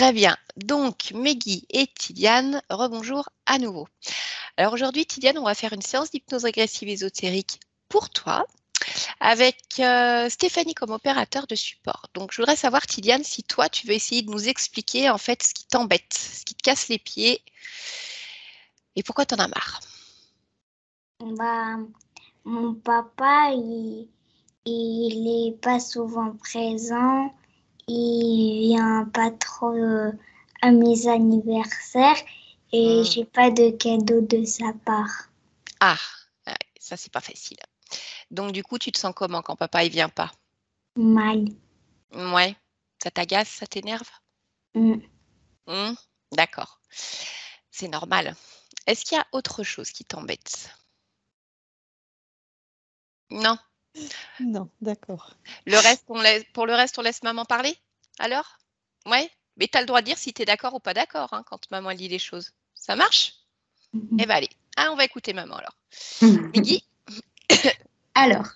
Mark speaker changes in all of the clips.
Speaker 1: Très bien. Donc, Meggy et Tidiane, rebonjour à nouveau. Alors aujourd'hui, Tidiane, on va faire une séance d'hypnose régressive ésotérique pour toi, avec Stéphanie comme opérateur de support. Donc, je voudrais savoir, Tidiane, si toi, tu veux essayer de nous expliquer en fait ce qui t'embête, ce qui te casse les pieds et pourquoi tu en as marre.
Speaker 2: Bah, mon papa, il est pas souvent présent. Il vient pas trop à mes anniversaires et j'ai pas de cadeau de sa part.
Speaker 1: Ah, ouais, ça, c'est pas facile. Donc, du coup, tu te sens comment quand papa, il vient pas?
Speaker 2: Mal.
Speaker 1: Ouais, ça t'agace, ça t'énerve?
Speaker 2: Mm.
Speaker 1: D'accord, c'est normal. Est-ce qu'il y a autre chose qui t'embête? Non.
Speaker 3: Non, d'accord.
Speaker 1: Pour le reste, on laisse maman parler? Alors? Ouais? Mais tu as le droit de dire si tu es d'accord ou pas d'accord hein, quand maman dit les choses. Ça marche? Eh bien, allez. Ah, on va écouter maman alors. Meggy?
Speaker 4: Alors,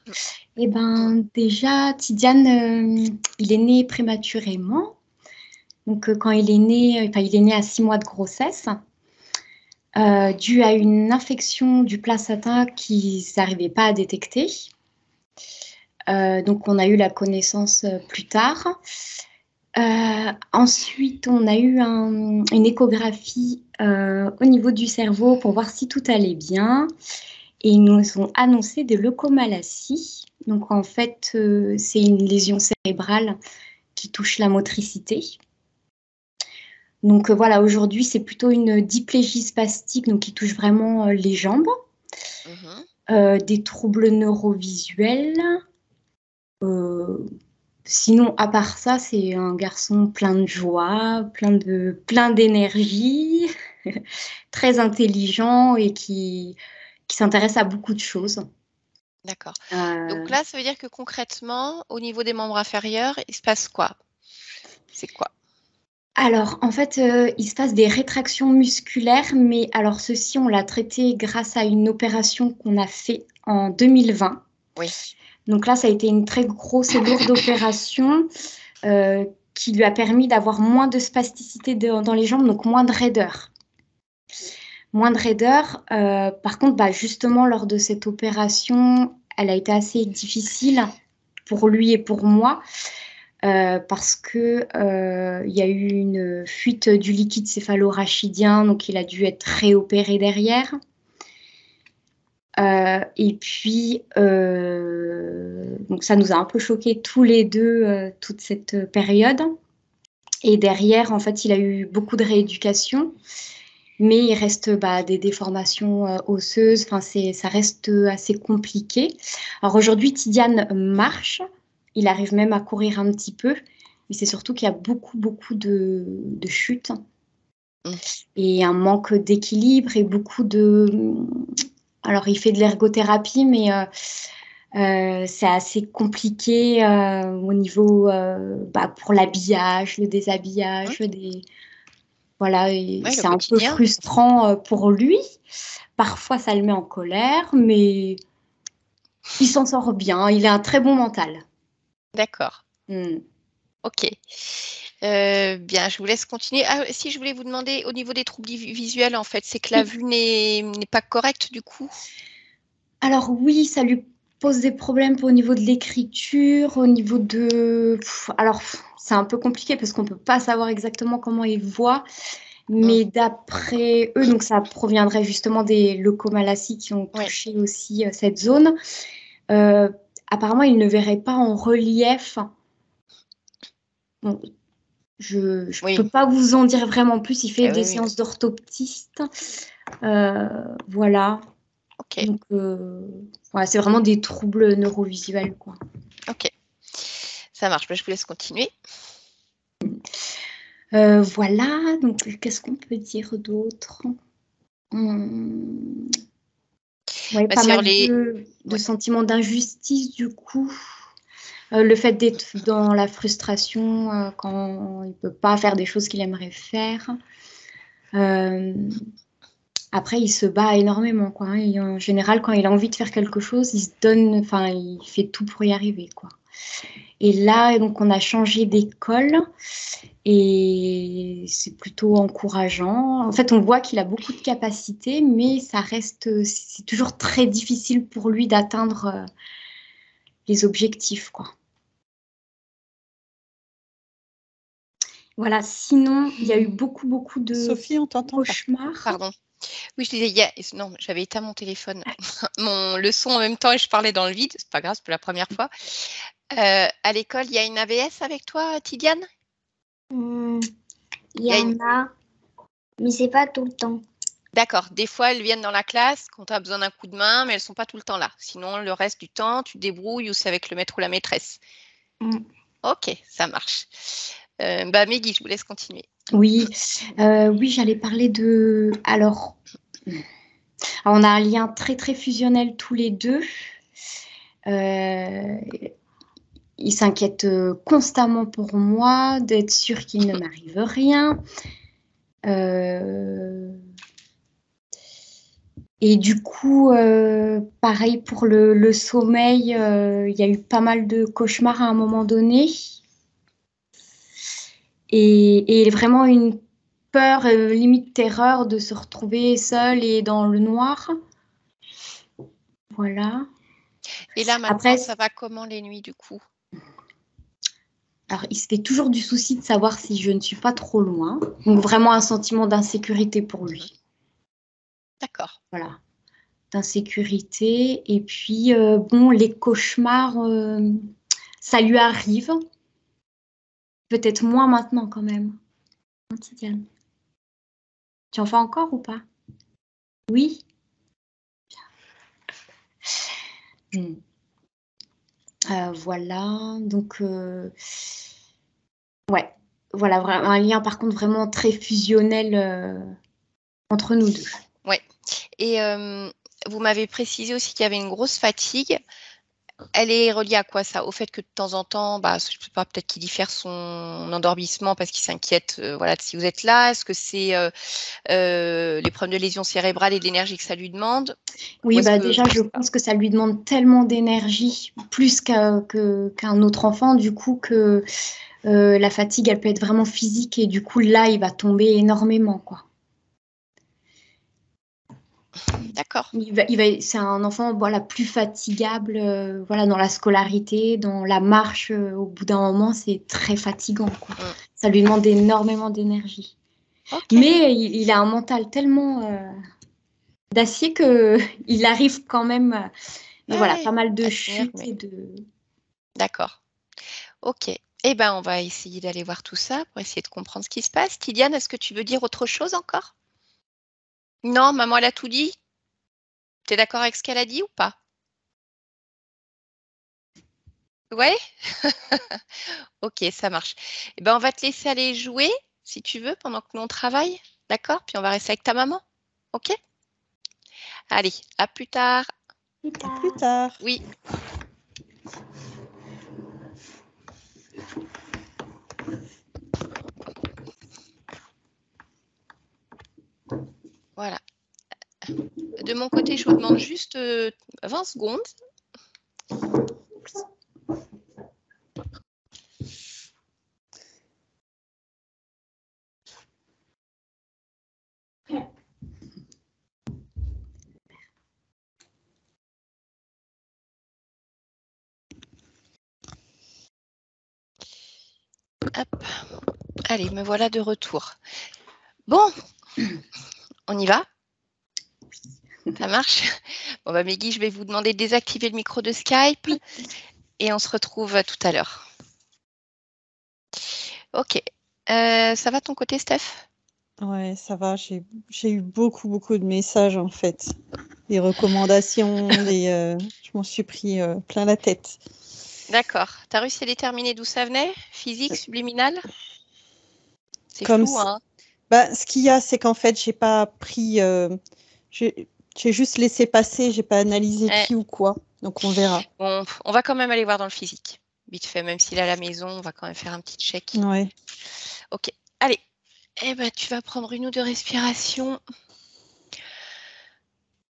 Speaker 4: déjà, Tidiane, il est né prématurément. Donc, quand il est né à 6 mois de grossesse, dû à une infection du placenta qu'ils n'arrivaient pas à détecter. Donc, on a eu la connaissance plus tard. Ensuite, on a eu une échographie au niveau du cerveau pour voir si tout allait bien. Et ils nous ont annoncé des leucomalacies. Donc, en fait, c'est une lésion cérébrale qui touche la motricité. Donc, voilà, aujourd'hui, c'est plutôt une diplégie spastique, donc qui touche vraiment les jambes. Des troubles neurovisuels. Sinon, à part ça, c'est un garçon plein de joie, plein d'énergie, très intelligent et qui s'intéresse à beaucoup de choses.
Speaker 1: D'accord. Donc là, ça veut dire que concrètement, au niveau des membres inférieurs, il se passe quoi? C'est quoi?
Speaker 4: Alors, en fait, il se passe des rétractions musculaires, mais alors ceci, on l'a traité grâce à une opération qu'on a fait en 2020.
Speaker 1: Oui.
Speaker 4: Donc là, ça a été une très grosse et lourde opération qui lui a permis d'avoir moins de spasticité dans les jambes, donc moins de raideur. Moins de raideur. Par contre, justement, lors de cette opération, elle a été assez difficile pour lui et pour moi parce que il y a eu une fuite du liquide céphalorachidien, donc il a dû être réopéré derrière. Et puis, donc ça nous a un peu choqués tous les deux toute cette période. Et derrière, en fait, il a eu beaucoup de rééducation. Mais il reste des déformations osseuses, enfin, ça reste assez compliqué. Alors aujourd'hui, Tidiane marche, il arrive même à courir un petit peu, mais c'est surtout qu'il y a beaucoup de chutes et un manque d'équilibre et beaucoup de... Alors il fait de l'ergothérapie, mais c'est assez compliqué au niveau pour l'habillage, le déshabillage, Voilà, c'est un peu frustrant pour lui. Parfois, ça le met en colère, mais il s'en sort bien. Il a un très bon mental.
Speaker 1: D'accord. Ok. Bien, je vous laisse continuer. Ah, si je voulais vous demander, au niveau des troubles visuels, en fait, c'est que la vue n'est pas correcte du coup?
Speaker 4: Alors oui, ça lui pose des problèmes au niveau de l'écriture, au niveau de... Alors, c'est un peu compliqué parce qu'on ne peut pas savoir exactement comment il voit. Mais d'après eux, donc ça proviendrait justement des leucomalacies qui ont touché aussi cette zone. Apparemment, ils ne verraient pas en relief. Bon, je ne peux pas vous en dire vraiment plus. Il fait des séances d'orthoptiste. Voilà.
Speaker 1: Okay.
Speaker 4: Donc, c'est vraiment des troubles neurovisuels, quoi.
Speaker 1: Ok. Ça marche. Je vous laisse continuer.
Speaker 4: Voilà. Donc, qu'est-ce qu'on peut dire d'autre? Pas mal de sentiments d'injustice, du coup. Le fait d'être dans la frustration quand il ne peut pas faire des choses qu'il aimerait faire. Après, il se bat énormément, quoi. Et en général, quand il a envie de faire quelque chose, il se donne, enfin, il fait tout pour y arriver, quoi. Et là, donc, on a changé d'école et c'est plutôt encourageant. En fait, on voit qu'il a beaucoup de capacités, mais c'est toujours très difficile pour lui d'atteindre les objectifs, quoi. Voilà, sinon, il y a eu beaucoup de
Speaker 3: Sophie, on t'entend pas.
Speaker 4: cauchemars.
Speaker 1: Pardon. Oui, je disais, non, j'avais éteint mon téléphone, le son en même temps et je parlais dans le vide. C'est pas grave, c'est pour la première fois. À l'école, il y a une AVS avec toi, Tidiane?
Speaker 2: Il
Speaker 1: Il
Speaker 2: y
Speaker 1: y a
Speaker 2: en a, mais c'est pas tout le temps.
Speaker 1: D'accord. Des fois, elles viennent dans la classe quand tu as besoin d'un coup de main, mais elles ne sont pas tout le temps là. Sinon, le reste du temps, tu te débrouilles ou c'est avec le maître ou la maîtresse. Ok, ça marche. Meggy, je vous laisse continuer.
Speaker 4: Oui, j'allais parler de... Alors, on a un lien très fusionnel tous les deux. Il s'inquiète constamment pour moi, d'être sûr qu'il ne m'arrive rien. Et du coup, pareil pour le sommeil, il y a eu pas mal de cauchemars à un moment donné. Et vraiment une peur, limite terreur de se retrouver seule et dans le noir. Voilà.
Speaker 1: Et là, maintenant,
Speaker 4: Après,
Speaker 1: ça va comment les nuits du coup?
Speaker 4: alors, il se fait toujours du souci de savoir si je ne suis pas trop loin. Donc, vraiment un sentiment d'insécurité pour lui.
Speaker 1: D'accord.
Speaker 4: Voilà. D'insécurité. Et puis, bon, les cauchemars, ça lui arrive. Peut-être moins maintenant quand même. Hein, Tidiane? Tu en fais encore ou pas? Oui? Voilà. Donc, ouais. Voilà, un lien par contre vraiment très fusionnel entre nous deux.
Speaker 1: Ouais. Et vous m'avez précisé aussi qu'il y avait une grosse fatigue. Elle est reliée à quoi ça? Au fait que de temps en temps, je sais pas, peut-être qu'il diffère son endormissement parce qu'il s'inquiète voilà, de si vous êtes là. Est-ce que c'est les problèmes de lésions cérébrales et de l'énergie que ça lui demande?
Speaker 4: Oui, déjà, je pense que ça lui demande tellement d'énergie, plus qu'un autre enfant, du coup, que la fatigue, elle peut être vraiment physique et du coup, là, il va tomber énormément, quoi.
Speaker 1: D'accord.
Speaker 4: C'est un enfant voilà, plus fatigable voilà, dans la scolarité, dans la marche. Au bout d'un moment, c'est très fatigant, quoi. Ça lui demande énormément d'énergie.
Speaker 1: Okay.
Speaker 4: Mais il a un mental tellement d'acier qu'il arrive quand même. Mais voilà, pas mal de chutes et de...
Speaker 1: D'accord. Ok. Eh bien, on va essayer d'aller voir tout ça pour essayer de comprendre ce qui se passe. Tidiane, est-ce que tu veux dire autre chose encore? Non, maman, elle a tout dit? Tu es d'accord avec ce qu'elle a dit ou pas? Ouais? Ok, ça marche. Eh ben, on va te laisser aller jouer, si tu veux, pendant que nous on travaille. D'accord? Puis on va rester avec ta maman. Ok? Allez, à plus tard.
Speaker 3: À plus tard.
Speaker 1: Oui. Voilà. De mon côté, je vous demande juste 20 secondes. Hop. Allez, me voilà de retour. Bon, on y va? Ça marche? Bon, Meggy, je vais vous demander de désactiver le micro de Skype et on se retrouve tout à l'heure. Ok. Ça va ton côté, Steph?
Speaker 3: Ouais, ça va. J'ai eu beaucoup de messages en fait. Des recommandations, je m'en suis pris plein la tête.
Speaker 1: D'accord. Tu as réussi à déterminer d'où ça venait? Physique, subliminal? C'est
Speaker 3: Comme
Speaker 1: flou, hein?
Speaker 3: ce qu'il y a, c'est qu'en fait, j'ai pas pris. J'ai juste laissé passer, j'ai pas analysé qui ou quoi. Donc on verra.
Speaker 1: Bon, on va quand même aller voir dans le physique. Vite fait, même s'il est à la maison, on va quand même faire un petit check.
Speaker 3: Ouais.
Speaker 1: Ok. Allez. Eh ben, tu vas prendre une ou deux respirations.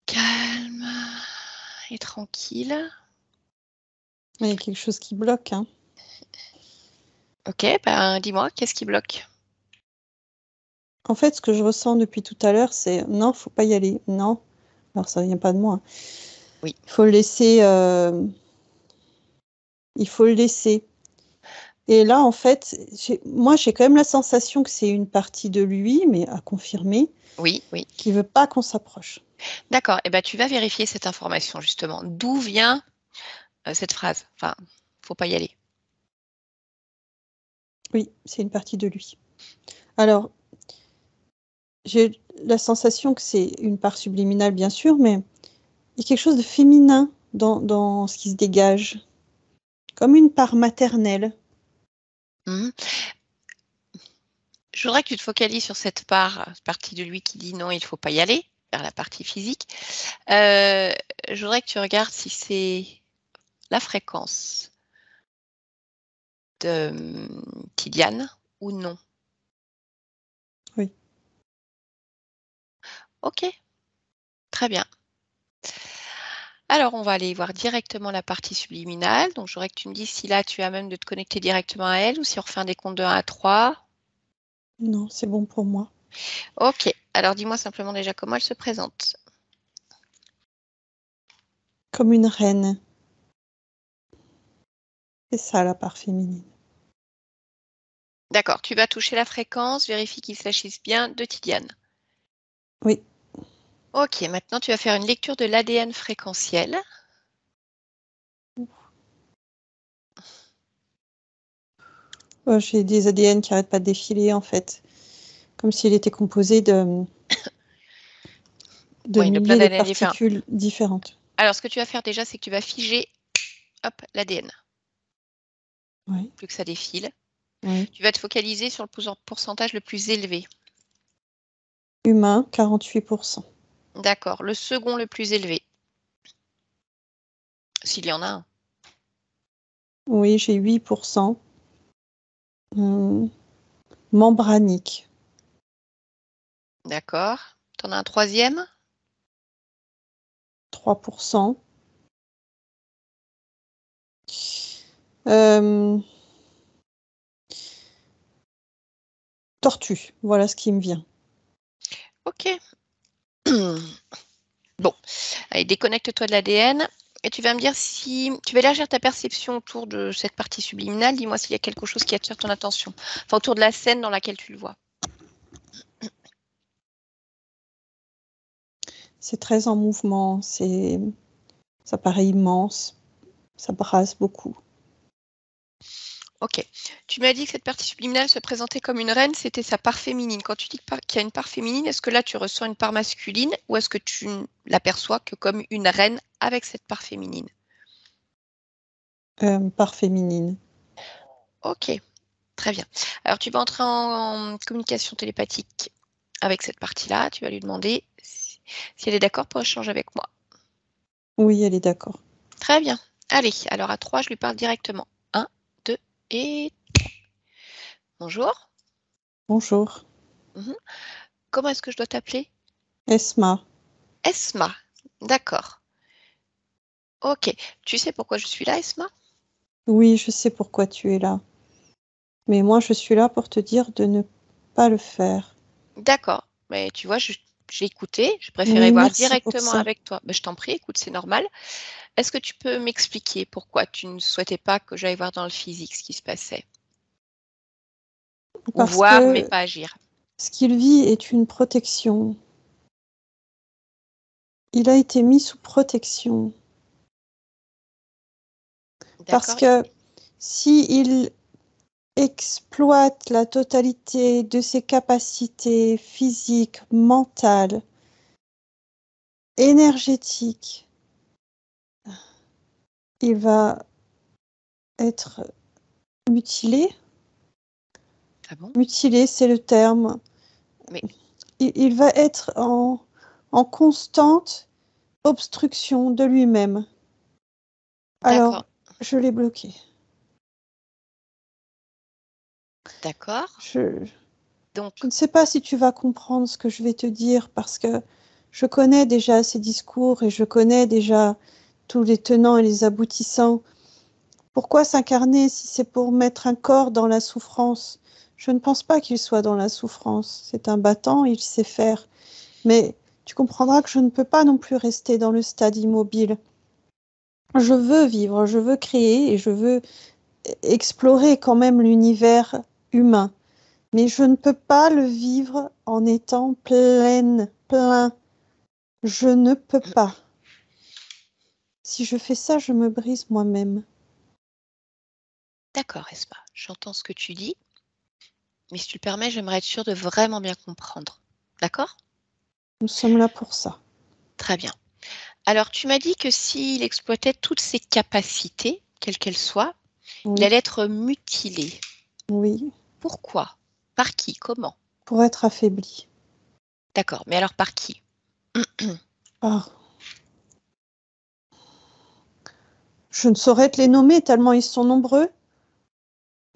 Speaker 1: Calme et tranquille.
Speaker 3: Il y a quelque chose qui bloque, hein.
Speaker 1: Ok, ben dis-moi, qu'est-ce qui bloque?
Speaker 3: En fait, ce que je ressens depuis tout à l'heure, c'est non, faut pas y aller. Non. Alors, ça vient pas de moi.
Speaker 1: Oui.
Speaker 3: Il faut le laisser. Il faut le laisser. Et là, en fait, moi, j'ai quand même la sensation que c'est une partie de lui, mais à confirmer,
Speaker 1: Oui, oui.
Speaker 3: qui veut pas qu'on s'approche.
Speaker 1: D'accord. Et ben tu vas vérifier cette information justement. D'où vient cette phrase? Enfin, faut pas y aller.
Speaker 3: Oui, c'est une partie de lui. Alors, j'ai la sensation que c'est une part subliminale, bien sûr, mais il y a quelque chose de féminin dans ce qui se dégage, comme une part maternelle.
Speaker 1: Mhm. Je voudrais que tu te focalises sur cette partie de lui qui dit non, il faut pas y aller, vers la partie physique. Je voudrais que tu regardes si c'est la fréquence de Tidiane ou non.
Speaker 3: Oui.
Speaker 1: Ok, très bien. Alors, on va aller voir directement la partie subliminale. Donc, je voudrais que tu me dises si là, tu as même de te connecter directement à elle ou si on refait un décompte de 1 à 3.
Speaker 3: Non, c'est bon pour moi.
Speaker 1: Ok, alors dis-moi simplement déjà comment elle se présente.
Speaker 3: Comme une reine. C'est ça, la part féminine.
Speaker 1: D'accord, tu vas toucher la fréquence, vérifie qu'il s'agisse bien de Tidiane.
Speaker 3: Oui.
Speaker 1: Ok, maintenant tu vas faire une lecture de l'ADN fréquentiel.
Speaker 3: J'ai des ADN qui n'arrêtent pas de défiler, en fait. Comme s'il était composé de
Speaker 1: Oui, de plein
Speaker 3: milliers de
Speaker 1: d'ADN différents.
Speaker 3: particules différentes.
Speaker 1: Alors, ce que tu vas faire déjà, c'est que tu vas figer hop, l'ADN.
Speaker 3: Oui.
Speaker 1: Plus que ça défile.
Speaker 3: Oui.
Speaker 1: Tu vas te focaliser sur le pourcentage le plus élevé.
Speaker 3: Humain, 48%.
Speaker 1: D'accord, le second le plus élevé. S'il y en a un.
Speaker 3: Oui, j'ai 8%. Membranique.
Speaker 1: D'accord. Tu en as un troisième?
Speaker 3: 3%. Euh, Tortue, voilà ce qui me vient.
Speaker 1: Ok. Bon, allez, déconnecte-toi de l'ADN et tu vas me dire si tu vas élargir ta perception autour de cette partie subliminale. Dis-moi s'il y a quelque chose qui attire ton attention. Enfin, autour de la scène dans laquelle tu le vois.
Speaker 3: C'est très en mouvement, ça paraît immense, ça brasse beaucoup.
Speaker 1: Ok. Tu m'as dit que cette partie subliminale se présentait comme une reine, c'était sa part féminine. Quand tu dis qu'il y a une part féminine, est-ce que là tu ressens une part masculine ou est-ce que tu l'aperçois que comme une reine avec cette part féminine?
Speaker 3: Part féminine.
Speaker 1: Ok, très bien. Alors tu vas entrer en communication télépathique avec cette partie-là. Tu vas lui demander si elle est d'accord pour échanger avec moi.
Speaker 3: Oui, elle est d'accord.
Speaker 1: Très bien. Allez, alors à 3, je lui parle directement. 1, 2 et 3. Bonjour.
Speaker 3: Bonjour.
Speaker 1: Comment est-ce que je dois t'appeler?
Speaker 3: Esma.
Speaker 1: Esma. D'accord. Ok. Tu sais pourquoi je suis là, Esma?
Speaker 3: Oui, je sais pourquoi tu es là. Mais moi, je suis là pour te dire de ne pas le faire.
Speaker 1: D'accord. Mais tu vois, j'ai écouté. Je préférais
Speaker 3: Oui,
Speaker 1: voir
Speaker 3: merci pour
Speaker 1: directement
Speaker 3: ça.
Speaker 1: avec toi. Mais je t'en prie, écoute, c'est normal. Est-ce que tu peux m'expliquer pourquoi tu ne souhaitais pas que j'aille voir dans le physique ce qui se passait? Ou
Speaker 3: Parce
Speaker 1: voir, mais
Speaker 3: que
Speaker 1: pas agir.
Speaker 3: ce qu'il vit est une protection. Il a été mis sous protection. Parce
Speaker 1: D'accord.
Speaker 3: que s'il exploite la totalité de ses capacités physiques, mentales, énergétiques, il va être mutilé.
Speaker 1: Ah bon?
Speaker 3: Mutilé, c'est le terme.
Speaker 1: Mais
Speaker 3: Il va être en constante obstruction de lui-même.
Speaker 1: d'accord.
Speaker 3: Alors, je l'ai bloqué.
Speaker 1: D'accord.
Speaker 3: Je
Speaker 1: Donc,
Speaker 3: ne sais pas si tu vas comprendre ce que je vais te dire parce que je connais déjà ces discours et je connais déjà tous les tenants et les aboutissants. Pourquoi s'incarner si c'est pour mettre un corps dans la souffrance? Je ne pense pas qu'il soit dans la souffrance. C'est un battant, il sait faire. Mais tu comprendras que je ne peux pas non plus rester dans le stade immobile. Je veux vivre, je veux créer et je veux explorer quand même l'univers humain. Mais je ne peux pas le vivre en étant plein. Je ne peux pas. Si je fais ça, je me brise moi-même.
Speaker 1: D'accord, Esma, j'entends ce que tu dis, mais si tu le permets, j'aimerais être sûre de vraiment bien comprendre. D'accord?
Speaker 3: Nous sommes là pour ça.
Speaker 1: Très bien. Alors, tu m'as dit que s'il exploitait toutes ses capacités, quelles qu'elles soient, il
Speaker 3: Oui,
Speaker 1: allait être mutilé.
Speaker 3: oui,
Speaker 1: Pourquoi? Par qui? Comment?
Speaker 3: pour être affaibli.
Speaker 1: D'accord, mais alors par qui?
Speaker 3: Ah. Je ne saurais te les nommer tellement ils sont nombreux.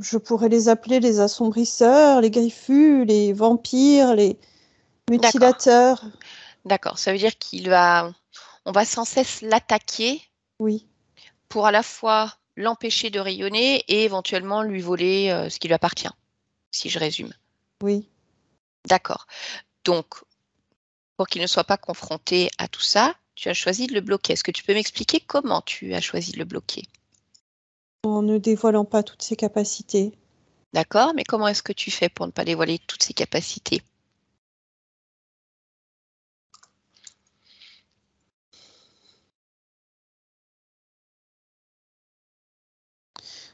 Speaker 3: Je pourrais les appeler les assombrisseurs, les griffus, les vampires, les
Speaker 1: D'accord,
Speaker 3: mutilateurs.
Speaker 1: d'accord. Ça veut dire on va sans cesse l'attaquer
Speaker 3: Oui,
Speaker 1: pour à la fois l'empêcher de rayonner et éventuellement lui voler ce qui lui appartient, si je résume.
Speaker 3: oui.
Speaker 1: D'accord. Donc, pour qu'il ne soit pas confronté à tout ça, tu as choisi de le bloquer. Est-ce que tu peux m'expliquer comment tu as choisi de le bloquer?
Speaker 3: En ne dévoilant pas toutes ses capacités.
Speaker 1: D'accord, mais comment est-ce que tu fais pour ne pas dévoiler toutes ses capacités?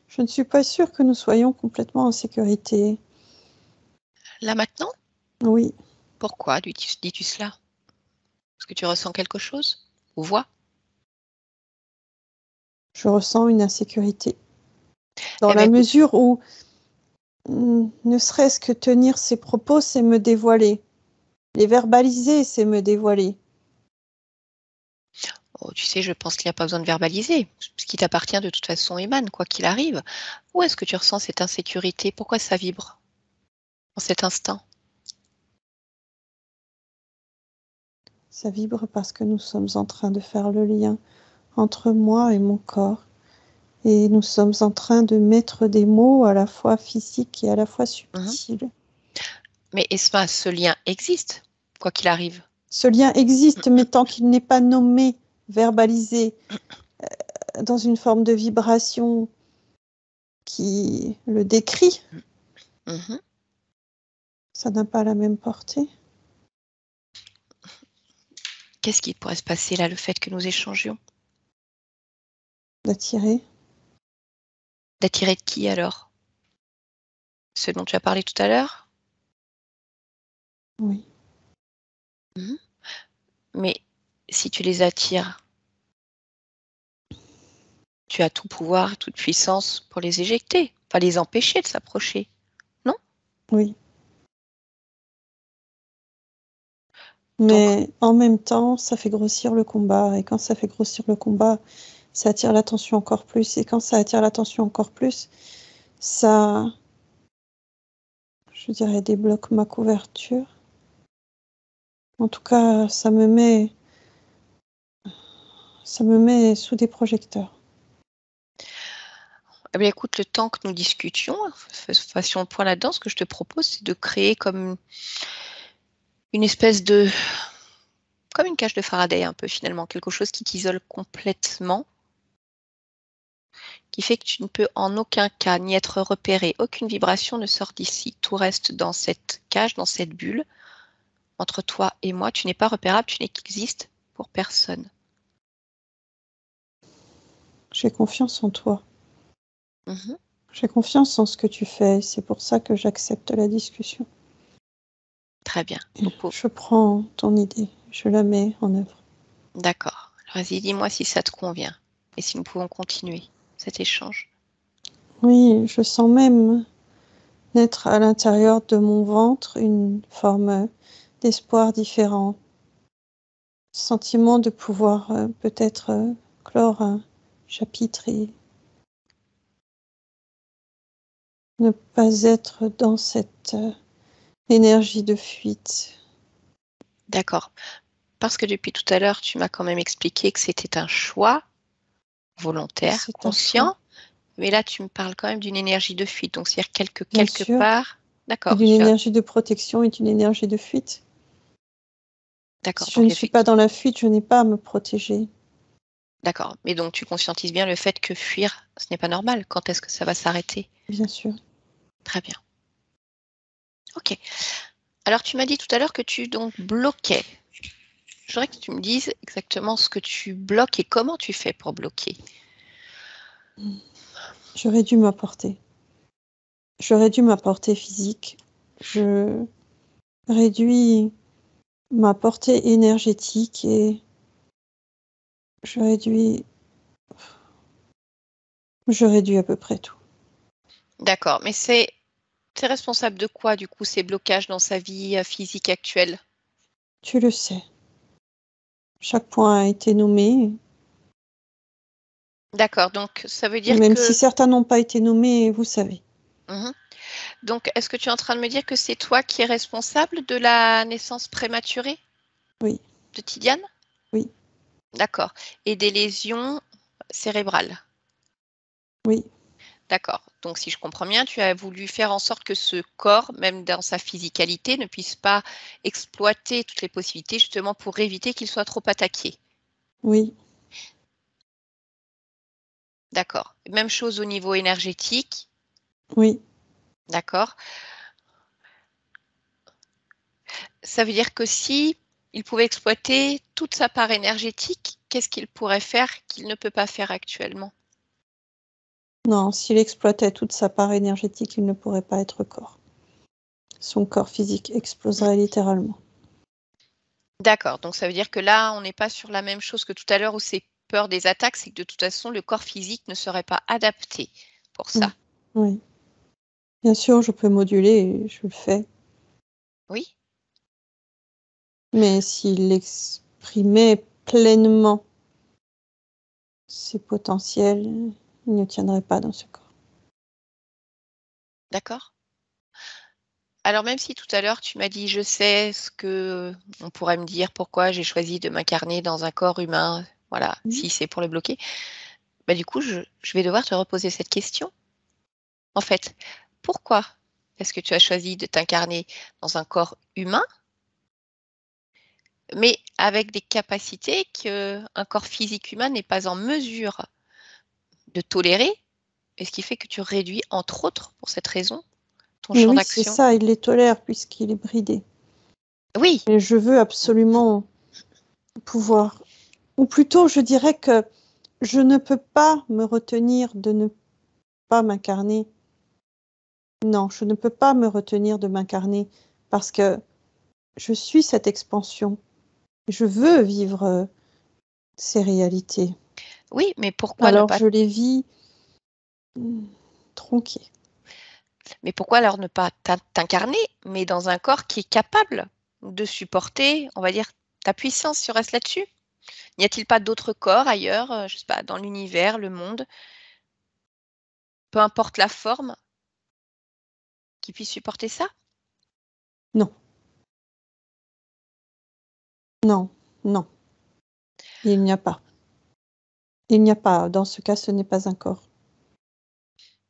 Speaker 3: Je ne suis pas sûre que nous soyons complètement en sécurité.
Speaker 1: Là maintenant?
Speaker 3: Oui,
Speaker 1: Pourquoi dis-tu cela? Est-ce que tu ressens quelque chose? Ou vois?
Speaker 3: je ressens une insécurité. Dans
Speaker 1: Eh bien,
Speaker 3: la
Speaker 1: écoute,
Speaker 3: mesure où, ne serait-ce que tenir ses propos, c'est me dévoiler. Les verbaliser, c'est me dévoiler.
Speaker 1: oh, tu sais, je pense qu'il n'y a pas besoin de verbaliser. Ce qui t'appartient de toute façon émane, quoi qu'il arrive. Où est-ce que tu ressens cette insécurité? Pourquoi ça vibre en cet instant?
Speaker 3: Ça vibre parce que nous sommes en train de faire le lien entre moi et mon corps. Et nous sommes en train de mettre des mots à la fois physiques et à la fois
Speaker 1: Mhm.
Speaker 3: subtils.
Speaker 1: Mais Esma, ce lien existe, quoi qu'il arrive.
Speaker 3: Ce lien existe, mais tant qu'il n'est pas nommé, verbalisé, dans une forme de vibration qui le décrit,
Speaker 1: Mhm.
Speaker 3: ça n'a pas la même portée.
Speaker 1: Qu'est-ce qui pourrait se passer là, le fait que nous échangions?
Speaker 3: D'attirer,
Speaker 1: D'attirer de qui alors? Ce dont tu as parlé tout à l'heure?
Speaker 3: oui.
Speaker 1: Mhm. Mais si tu les attires, tu as tout pouvoir, toute puissance pour les éjecter, pas les empêcher de s'approcher, non?
Speaker 3: Oui.
Speaker 1: Donc,
Speaker 3: Mais en même temps, ça fait grossir le combat. Et quand ça fait grossir le combat, ça attire l'attention encore plus. Et quand ça attire l'attention encore plus, ça, je dirais, débloque ma couverture. En tout cas, ça me met sous des projecteurs.
Speaker 1: eh bien, écoute, le temps que nous discutions, fassions le point là-dedans, ce que je te propose, c'est de créer comme une espèce de, comme une cage de Faraday un peu finalement, quelque chose qui t'isole complètement, qui fait que tu ne peux en aucun cas ni être repéré, aucune vibration ne sort d'ici. Tout reste dans cette cage, dans cette bulle, entre toi et moi. Tu n'es pas repérable, tu n'existes pour personne.
Speaker 3: J'ai confiance en toi.
Speaker 1: Mhm.
Speaker 3: J'ai confiance en ce que tu fais. C'est pour ça que j'accepte la discussion.
Speaker 1: Très bien. Donc,
Speaker 3: Je prends ton idée, je la mets en œuvre.
Speaker 1: d'accord. Alors, vas-y, dis-moi si ça te convient et si nous pouvons continuer cet échange.
Speaker 3: Oui, je sens même naître à l'intérieur de mon ventre une forme d'espoir différent. Sentiment de pouvoir peut-être clore un chapitre et ne pas être dans cette énergie de fuite.
Speaker 1: D'accord. Parce que depuis tout à l'heure, tu m'as quand même expliqué que c'était un choix volontaire,
Speaker 3: C'est un choix.
Speaker 1: conscient, Mais là, tu me parles quand même d'une énergie de fuite. Donc, c'est-à-dire quelque
Speaker 3: sûr.
Speaker 1: part. D'accord.
Speaker 3: D'une énergie de protection et d'une énergie de fuite.
Speaker 1: D'accord.
Speaker 3: Si je ne suis pas dans la fuite, je n'ai pas à me protéger.
Speaker 1: D'accord. Mais donc, tu conscientises bien le fait que fuir, ce n'est pas normal. Quand est-ce que ça va s'arrêter?
Speaker 3: Bien sûr.
Speaker 1: Très bien. Ok. Alors, tu m'as dit tout à l'heure que tu donc bloquais. Je voudrais que tu me dises exactement ce que tu bloques et comment tu fais pour bloquer.
Speaker 3: J'aurais dû m'apporter. J'aurais dû m'apporter physique. Je réduis ma portée énergétique et je réduis à peu près tout.
Speaker 1: D'accord. Mais c'est responsable de quoi, du coup, ces blocages dans sa vie physique actuelle?
Speaker 3: Tu le sais. Chaque point a été nommé.
Speaker 1: D'accord. Donc, ça veut dire
Speaker 3: Même
Speaker 1: que...
Speaker 3: si certains n'ont pas été nommés, vous savez.
Speaker 1: Mhm. Donc, est-ce que tu es en train de me dire que c'est toi qui es responsable de la naissance prématurée?
Speaker 3: Oui.
Speaker 1: De Tidiane?
Speaker 3: Oui.
Speaker 1: D'accord. Et des lésions cérébrales?
Speaker 3: Oui.
Speaker 1: D'accord. Donc, si je comprends bien, tu as voulu faire en sorte que ce corps, même dans sa physicalité, ne puisse pas exploiter toutes les possibilités, justement pour éviter qu'il soit trop attaqué.
Speaker 3: Oui.
Speaker 1: D'accord. Même chose au niveau énergétique.
Speaker 3: Oui.
Speaker 1: D'accord. Ça veut dire que si il pouvait exploiter toute sa part énergétique, qu'est-ce qu'il pourrait faire qu'il ne peut pas faire actuellement?
Speaker 3: Non, s'il exploitait toute sa part énergétique, il ne pourrait pas être corps. Son corps physique exploserait littéralement.
Speaker 1: D'accord. Donc, ça veut dire que là, on n'est pas sur la même chose que tout à l'heure où c'est peur des attaques, c'est que de toute façon, le corps physique ne serait pas adapté pour ça.
Speaker 3: Oui. Bien sûr, je peux moduler et je le fais.
Speaker 1: Oui.
Speaker 3: Mais s'il exprimait pleinement ses potentiels, il ne tiendrait pas dans ce corps.
Speaker 1: D'accord. Alors, même si tout à l'heure, tu m'as dit, je sais ce que on pourrait me dire, pourquoi j'ai choisi de m'incarner dans un corps humain, voilà, si c'est pour le bloquer, bah, du coup, je vais devoir te reposer cette question. En fait, pourquoi est-ce que tu as choisi de t'incarner dans un corps humain, mais avec des capacités qu'un corps physique humain n'est pas en mesure de tolérer, et ce qui fait que tu réduis, entre autres, pour cette raison, ton
Speaker 3: Mais
Speaker 1: champ
Speaker 3: oui, c'est
Speaker 1: d'action?
Speaker 3: ça, il les tolère puisqu'il est bridé.
Speaker 1: Oui,
Speaker 3: Et je veux absolument pouvoir. Ou plutôt, je dirais que je ne peux pas me retenir de ne pas m'incarner. Non, je ne peux pas me retenir de m'incarner parce que je suis cette expansion. Je veux vivre ces réalités.
Speaker 1: oui, mais pourquoi ne
Speaker 3: Alors
Speaker 1: pas
Speaker 3: je les vis tronquées.
Speaker 1: Mais pourquoi alors ne pas t'incarner, mais dans un corps qui est capable de supporter, on va dire, ta puissance, si on reste là-dessus? N'y a-t-il pas d'autres corps ailleurs, je sais pas, dans l'univers, le monde, peu importe la forme, qui puissent supporter ça?
Speaker 3: Non, non, non. Il n'y a pas. Il n'y a pas. Dans ce cas, ce n'est pas un corps.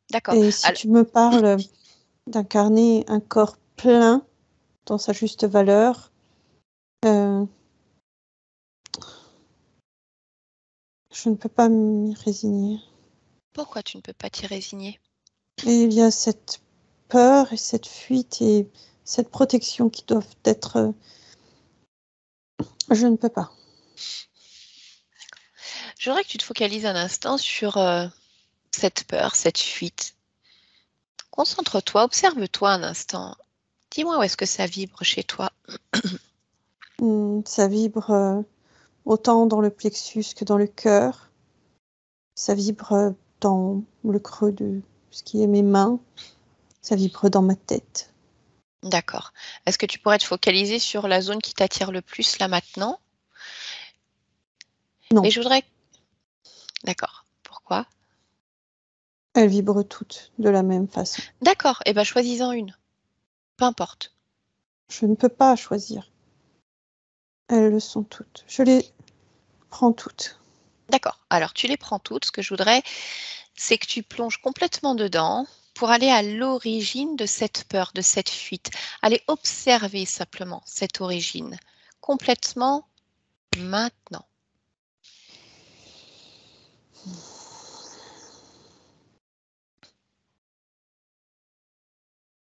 Speaker 1: D'accord.
Speaker 3: Et si tu me parles d'incarner un corps plein dans sa juste valeur, je ne peux pas m'y résigner.
Speaker 1: Pourquoi tu ne peux pas t'y résigner?
Speaker 3: Et il y a cette peur et cette fuite et cette protection qui doivent être. Je ne peux pas.
Speaker 1: Je voudrais que tu te focalises un instant sur cette peur, cette fuite. Concentre-toi, observe-toi un instant. Dis-moi où est-ce que ça vibre chez toi.
Speaker 3: Ça vibre autant dans le plexus que dans le cœur. Ça vibre dans le creux de ce qui est mes mains. Ça vibre dans ma tête.
Speaker 1: D'accord. Est-ce que tu pourrais te focaliser sur la zone qui t'attire le plus là maintenant?
Speaker 3: Non,
Speaker 1: Mais je voudrais... D'accord. Pourquoi?
Speaker 3: elles vibrent toutes de la même façon.
Speaker 1: D'accord. Eh bien, choisis-en une. Peu importe.
Speaker 3: Je ne peux pas choisir. Elles le sont toutes. Je les prends toutes.
Speaker 1: D'accord. Alors, tu les prends toutes. Ce que je voudrais, c'est que tu plonges complètement dedans pour aller à l'origine de cette peur, de cette fuite. Aller observer simplement cette origine, complètement maintenant.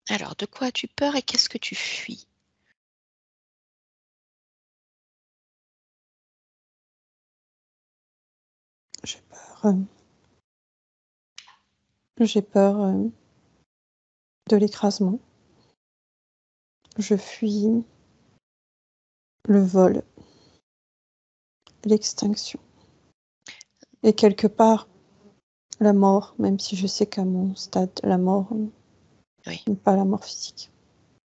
Speaker 1: Alors, de quoi as-tu peur et qu'est-ce que tu fuis?
Speaker 3: J'ai peur. J'ai peur de l'écrasement. Je fuis le vol, l'extinction. Et quelque part, la mort, même si je sais qu'à mon stade, la mort
Speaker 1: Oui.
Speaker 3: n'est pas la mort physique.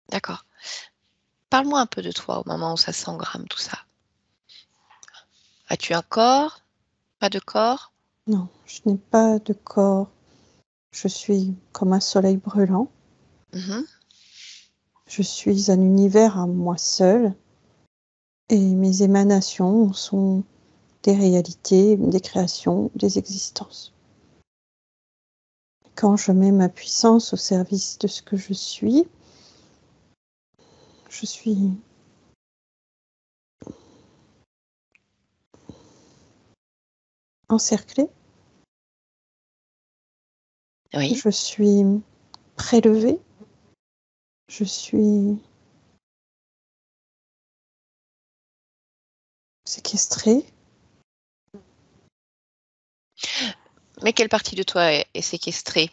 Speaker 1: D'accord. Parle-moi un peu de toi au moment où ça s'engramme, tout ça. As-tu un corps? Pas de corps?
Speaker 3: Non, je n'ai pas de corps. Je suis comme un soleil brûlant.
Speaker 1: Mhm.
Speaker 3: Je suis un univers à moi seul. Et mes émanations sont des réalités, des créations, des existences. Quand je mets ma puissance au service de ce que je suis encerclée,
Speaker 1: Oui.
Speaker 3: je suis prélevée, je suis séquestrée.
Speaker 1: Mais quelle partie de toi est séquestrée?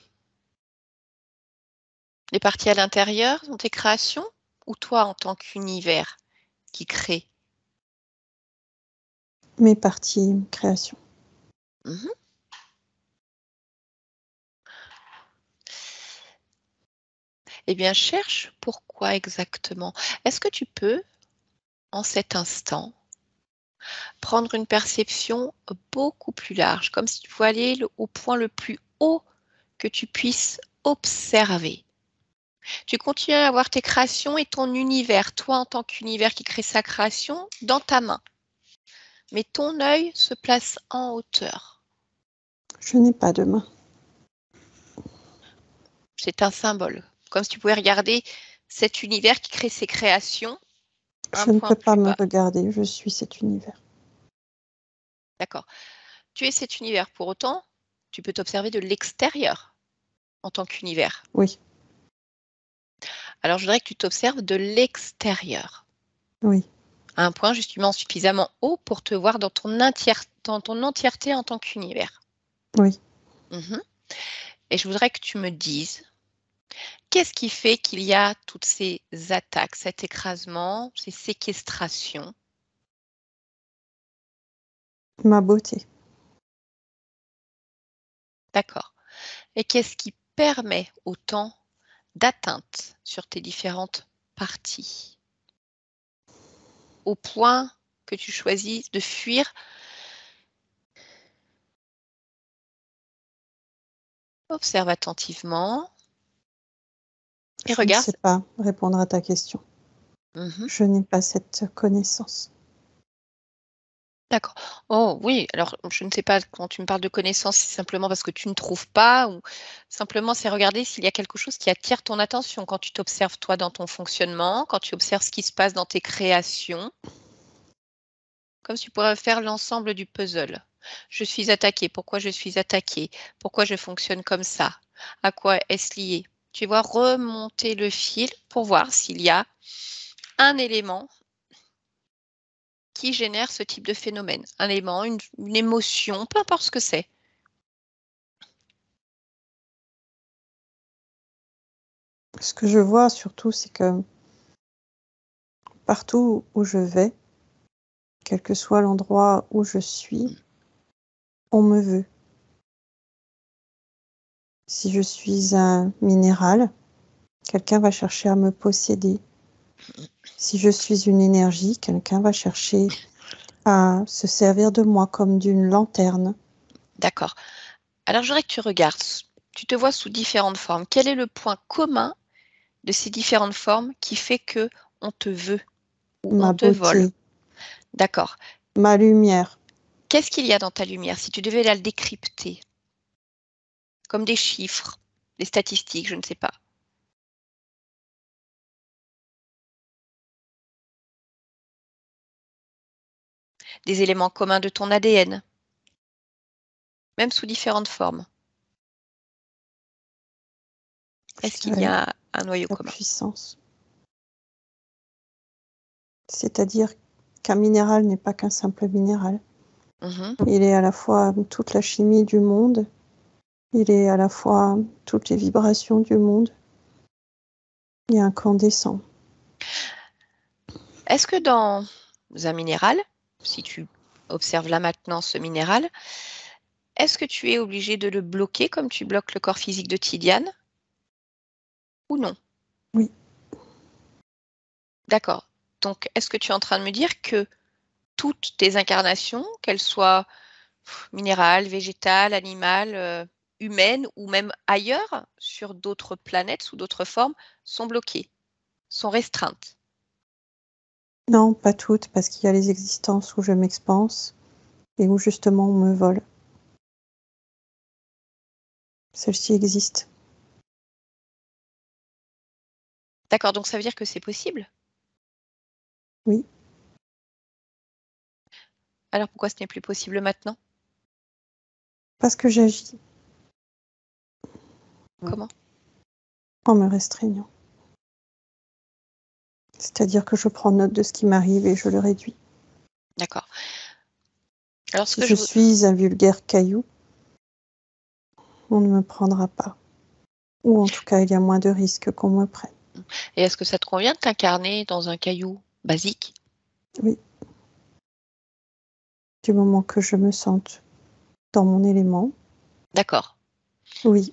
Speaker 1: Les parties à l'intérieur sont tes créations ou toi en tant qu'univers qui crée?
Speaker 3: Mes parties créations.
Speaker 1: Mhm. Eh bien, cherche pourquoi exactement. Est-ce que tu peux, en cet instant, prendre une perception beaucoup plus large, comme si tu pouvais aller au point le plus haut que tu puisses observer. Tu continues à avoir tes créations et ton univers, toi en tant qu'univers qui crée sa création, dans ta main. Mais ton œil se place en hauteur.
Speaker 3: Je n'ai pas de main.
Speaker 1: C'est un symbole. Comme si tu pouvais regarder cet univers qui crée ses créations un
Speaker 3: Je ne
Speaker 1: point
Speaker 3: peux pas
Speaker 1: plus
Speaker 3: me
Speaker 1: bas.
Speaker 3: regarder, je suis cet univers.
Speaker 1: D'accord. Tu es cet univers. Pour autant, tu peux t'observer de l'extérieur en tant qu'univers.
Speaker 3: Oui,
Speaker 1: Alors, je voudrais que tu t'observes de l'extérieur,
Speaker 3: oui,
Speaker 1: à un point justement suffisamment haut pour te voir dans ton entièreté en tant qu'univers.
Speaker 3: oui.
Speaker 1: Mhm. Et je voudrais que tu me dises, qu'est-ce qui fait qu'il y a toutes ces attaques, cet écrasement, ces séquestrations?
Speaker 3: Ma beauté.
Speaker 1: D'accord. Et qu'est-ce qui permet autant d'atteinte sur tes différentes parties, au point que tu choisis de fuir? Observe attentivement et
Speaker 3: Je ne
Speaker 1: regarde.
Speaker 3: sais pas répondre à ta question.
Speaker 1: Mhm.
Speaker 3: Je n'ai pas cette connaissance.
Speaker 1: D'accord. Oh oui, alors je ne sais pas quand tu me parles de connaissances, c'est simplement parce que tu ne trouves pas ou simplement c'est regarder s'il y a quelque chose qui attire ton attention quand tu t'observes toi dans ton fonctionnement, quand tu observes ce qui se passe dans tes créations, comme si tu pourrais faire l'ensemble du puzzle. Je suis attaquée, pourquoi je suis attaquée? Pourquoi je fonctionne comme ça? À quoi est-ce lié? Tu vois, remonter le fil pour voir s'il y a un élément qui génère ce type de phénomène. Un élément, une émotion, peu importe ce que c'est.
Speaker 3: Ce que je vois surtout, c'est que partout où je vais, quel que soit l'endroit où je suis, on me veut. Si je suis un minéral, quelqu'un va chercher à me posséder. Si je suis une énergie, quelqu'un va chercher à se servir de moi comme d'une lanterne.
Speaker 1: D'accord. Alors, je voudrais que tu regardes. Tu te vois sous différentes formes. Quel est le point commun de ces différentes formes qui fait que on te veut ou on
Speaker 3: Ma
Speaker 1: te vole?
Speaker 3: beauté,
Speaker 1: D'accord.
Speaker 3: ma lumière,
Speaker 1: Qu'est-ce qu'il y a dans ta lumière si tu devais la décrypter? comme des chiffres, des statistiques, je ne sais pas. Des éléments communs de ton ADN, même sous différentes formes. Est-ce qu'il y a un noyau
Speaker 3: la
Speaker 1: commun?
Speaker 3: puissance. C'est-à-dire qu'un minéral n'est pas qu'un simple minéral.
Speaker 1: Mhm.
Speaker 3: Il est à la fois toute la chimie du monde, il est à la fois toutes les vibrations du monde. Il y a incandescent.
Speaker 1: Est-ce que dans un minéral, si tu observes là maintenant ce minéral, est-ce que tu es obligé de le bloquer comme tu bloques le corps physique de Tidiane ou non?
Speaker 3: Oui.
Speaker 1: D'accord. Donc, est-ce que tu es en train de me dire que toutes tes incarnations, qu'elles soient minérales, végétales, animales, humaines ou même ailleurs, sur d'autres planètes, sous d'autres formes, sont bloquées, sont restreintes?
Speaker 3: Non, pas toutes, parce qu'il y a les existences où je m'expanse et où justement on me vole. Celle-ci existe.
Speaker 1: D'accord, donc ça veut dire que c'est possible?
Speaker 3: Oui.
Speaker 1: Alors pourquoi ce n'est plus possible maintenant?
Speaker 3: Parce que j'agis
Speaker 1: Comment?
Speaker 3: en me restreignant. C'est-à-dire que je prends note de ce qui m'arrive et je le réduis.
Speaker 1: D'accord. Alors ce
Speaker 3: Si
Speaker 1: que
Speaker 3: je
Speaker 1: je...
Speaker 3: suis un vulgaire caillou, on ne me prendra pas. Ou en tout cas, il y a moins de risques qu'on me prenne.
Speaker 1: Et est-ce que ça te convient de t'incarner dans un caillou basique?
Speaker 3: Oui. Du moment que je me sente dans mon élément,
Speaker 1: D'accord.
Speaker 3: oui.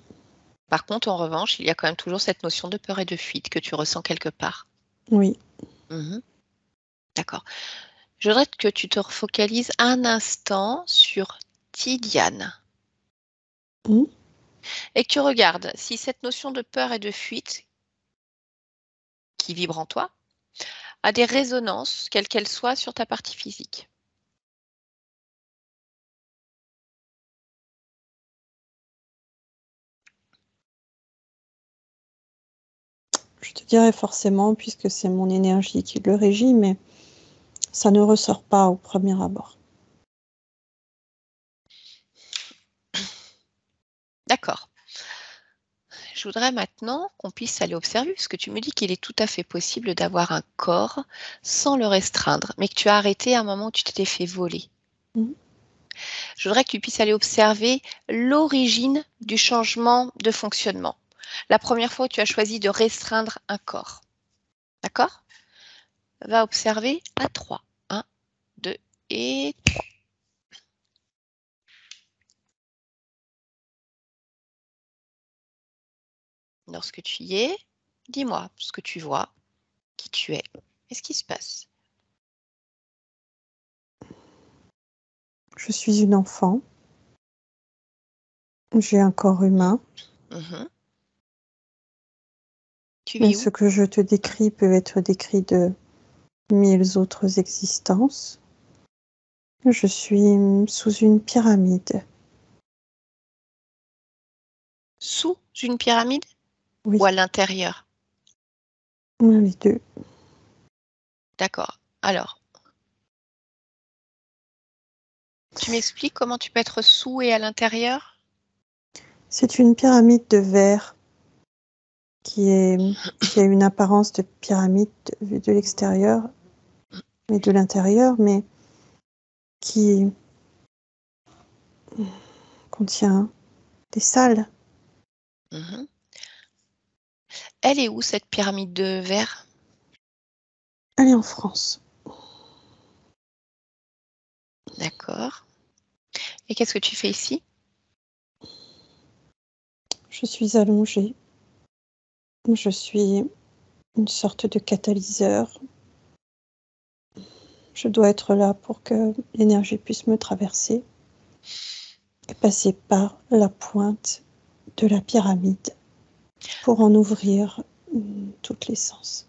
Speaker 1: Par contre, en revanche, il y a quand même toujours cette notion de peur et de fuite que tu ressens quelque part.
Speaker 3: Oui.
Speaker 1: Mhm. D'accord. Je voudrais que tu te refocalises un instant sur Tidiane
Speaker 3: Hmm.
Speaker 1: et que tu regardes si cette notion de peur et de fuite qui vibre en toi a des résonances, quelles qu'elles soient, sur ta partie physique.
Speaker 3: Je te dirais forcément, puisque c'est mon énergie qui le régit, mais ça ne ressort pas au premier abord.
Speaker 1: D'accord. Je voudrais maintenant qu'on puisse aller observer, parce que tu me dis qu'il est tout à fait possible d'avoir un corps sans le restreindre, mais que tu as arrêté à un moment où tu t'étais fait voler.
Speaker 3: Mhm.
Speaker 1: Je voudrais que tu puisses aller observer l'origine du changement de fonctionnement. La première fois où tu as choisi de restreindre un corps. D'accord? Va observer à 3. 1, 2 et 3. Lorsque tu y es, dis-moi ce que tu vois, qui tu es et ce qui se passe.
Speaker 3: Je suis une enfant. J'ai un corps humain.
Speaker 1: Mhm. Tu
Speaker 3: Mais
Speaker 1: vis
Speaker 3: ce
Speaker 1: où?
Speaker 3: que je te décris peut être décrit de 1000 autres existences. Je suis sous une pyramide.
Speaker 1: Sous une pyramide
Speaker 3: Oui,
Speaker 1: ou à l'intérieur?
Speaker 3: les deux.
Speaker 1: D'accord. Alors, tu m'expliques comment tu peux être sous et à l'intérieur?
Speaker 3: C'est une pyramide de verre qui a une apparence de pyramide vue de l'extérieur et de l'intérieur, mais qui contient des salles.
Speaker 1: Mhm. Elle est où cette pyramide de verre?
Speaker 3: Elle est en France.
Speaker 1: D'accord. Et qu'est-ce que tu fais ici?
Speaker 3: Je suis allongée. Je suis une sorte de catalyseur. Je dois être là pour que l'énergie puisse me traverser et passer par la pointe de la pyramide pour en ouvrir toutes les sens.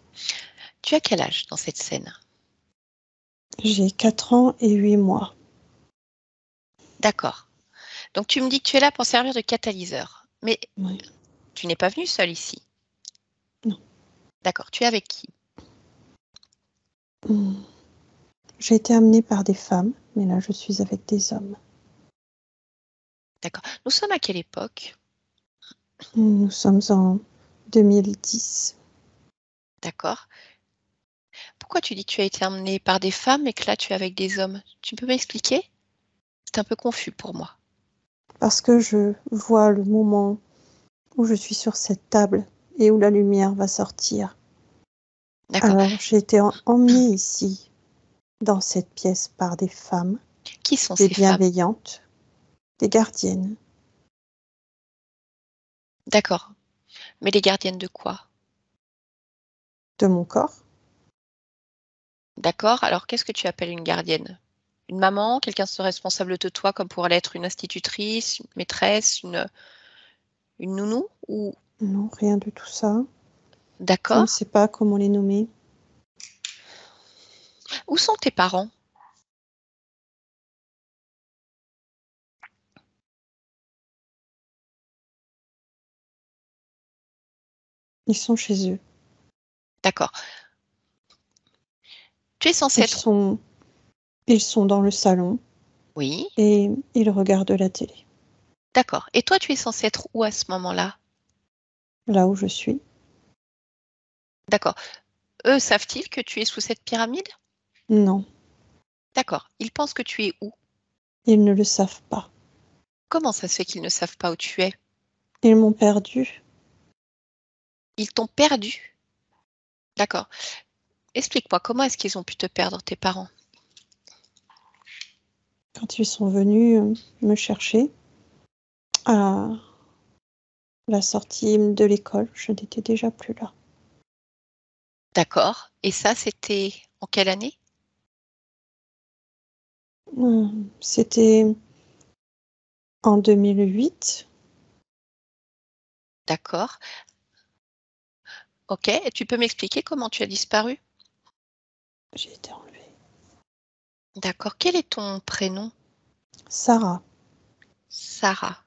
Speaker 1: Tu as quel âge dans cette scène?
Speaker 3: J'ai 4 ans et 8 mois.
Speaker 1: D'accord. Donc tu me dis que tu es là pour servir de catalyseur. Mais
Speaker 3: Oui.
Speaker 1: tu n'es pas venue seule ici.
Speaker 3: Non.
Speaker 1: D'accord. Tu es avec qui?
Speaker 3: J'ai été amenée par des femmes, mais là, je suis avec des hommes.
Speaker 1: D'accord. Nous sommes à quelle époque?
Speaker 3: Nous sommes en 2010.
Speaker 1: D'accord. Pourquoi tu dis que tu as été emmenée par des femmes et que là, tu es avec des hommes? Tu peux m'expliquer? C'est un peu confus pour moi.
Speaker 3: Parce que je vois le moment où je suis sur cette table et où la lumière va sortir.
Speaker 1: D'accord.
Speaker 3: Alors, j'ai été emmenée ici, dans cette pièce, par des femmes,
Speaker 1: Qui sont
Speaker 3: des
Speaker 1: ces femmes?
Speaker 3: bienveillantes, des gardiennes.
Speaker 1: D'accord. Mais les gardiennes de quoi?
Speaker 3: De mon corps.
Speaker 1: D'accord. Alors, qu'est-ce que tu appelles une gardienne? Une maman? Quelqu'un se responsable de toi, comme pourrait l'être une institutrice, une maîtresse, une nounou? Ou...
Speaker 3: Non, rien de tout ça. Je ne
Speaker 1: D'accord.
Speaker 3: sais pas comment les nommer.
Speaker 1: Où sont tes parents?
Speaker 3: Ils sont chez eux.
Speaker 1: D'accord. Tu es censée être...
Speaker 3: Ils sont dans le salon
Speaker 1: Oui.
Speaker 3: et ils regardent la télé,
Speaker 1: D'accord. Et toi, tu es censée être où à ce moment-là?
Speaker 3: là où je suis.
Speaker 1: D'accord. Eux, savent-ils que tu es sous cette pyramide?
Speaker 3: Non,
Speaker 1: D'accord. Ils pensent que tu es où?
Speaker 3: ils ne le savent pas.
Speaker 1: Comment ça se fait qu'ils ne savent pas où tu es?
Speaker 3: Ils m'ont perdue.
Speaker 1: Ils t'ont perdu. D'accord. Explique-moi, comment est-ce qu'ils ont pu te perdre, tes parents?
Speaker 3: Quand ils sont venus me chercher à la sortie de l'école, je n'étais déjà plus là.
Speaker 1: D'accord. Et ça, c'était en quelle année?
Speaker 3: C'était en 2008.
Speaker 1: D'accord. Ok. Et tu peux m'expliquer comment tu as disparu?
Speaker 3: J'ai été enlevée.
Speaker 1: D'accord. Quel est ton prénom?
Speaker 3: Sarah,
Speaker 1: Sarah.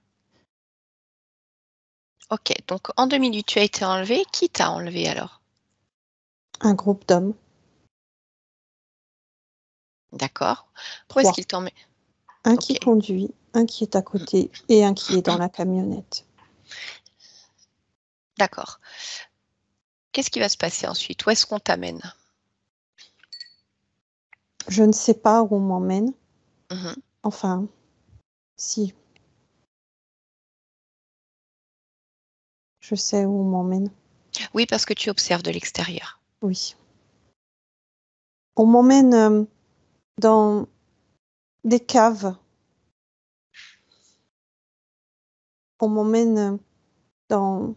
Speaker 1: Ok. Donc en 2008, tu as été enlevée. Qui t'a enlevée alors?
Speaker 3: un groupe d'hommes,
Speaker 1: D'accord. Où est-ce
Speaker 3: 3.
Speaker 1: qu'ils t'emmènent?
Speaker 3: Un
Speaker 1: Ok.
Speaker 3: qui conduit, un qui est à côté et un qui est dans la camionnette.
Speaker 1: D'accord. Qu'est-ce qui va se passer ensuite? Où est-ce qu'on t'amène?
Speaker 3: Je ne sais pas où on m'emmène.
Speaker 1: Mhm.
Speaker 3: Enfin, si, je sais où on m'emmène.
Speaker 1: Oui, parce que tu observes de l'extérieur.
Speaker 3: Oui. On m'emmène dans des caves. On m'emmène dans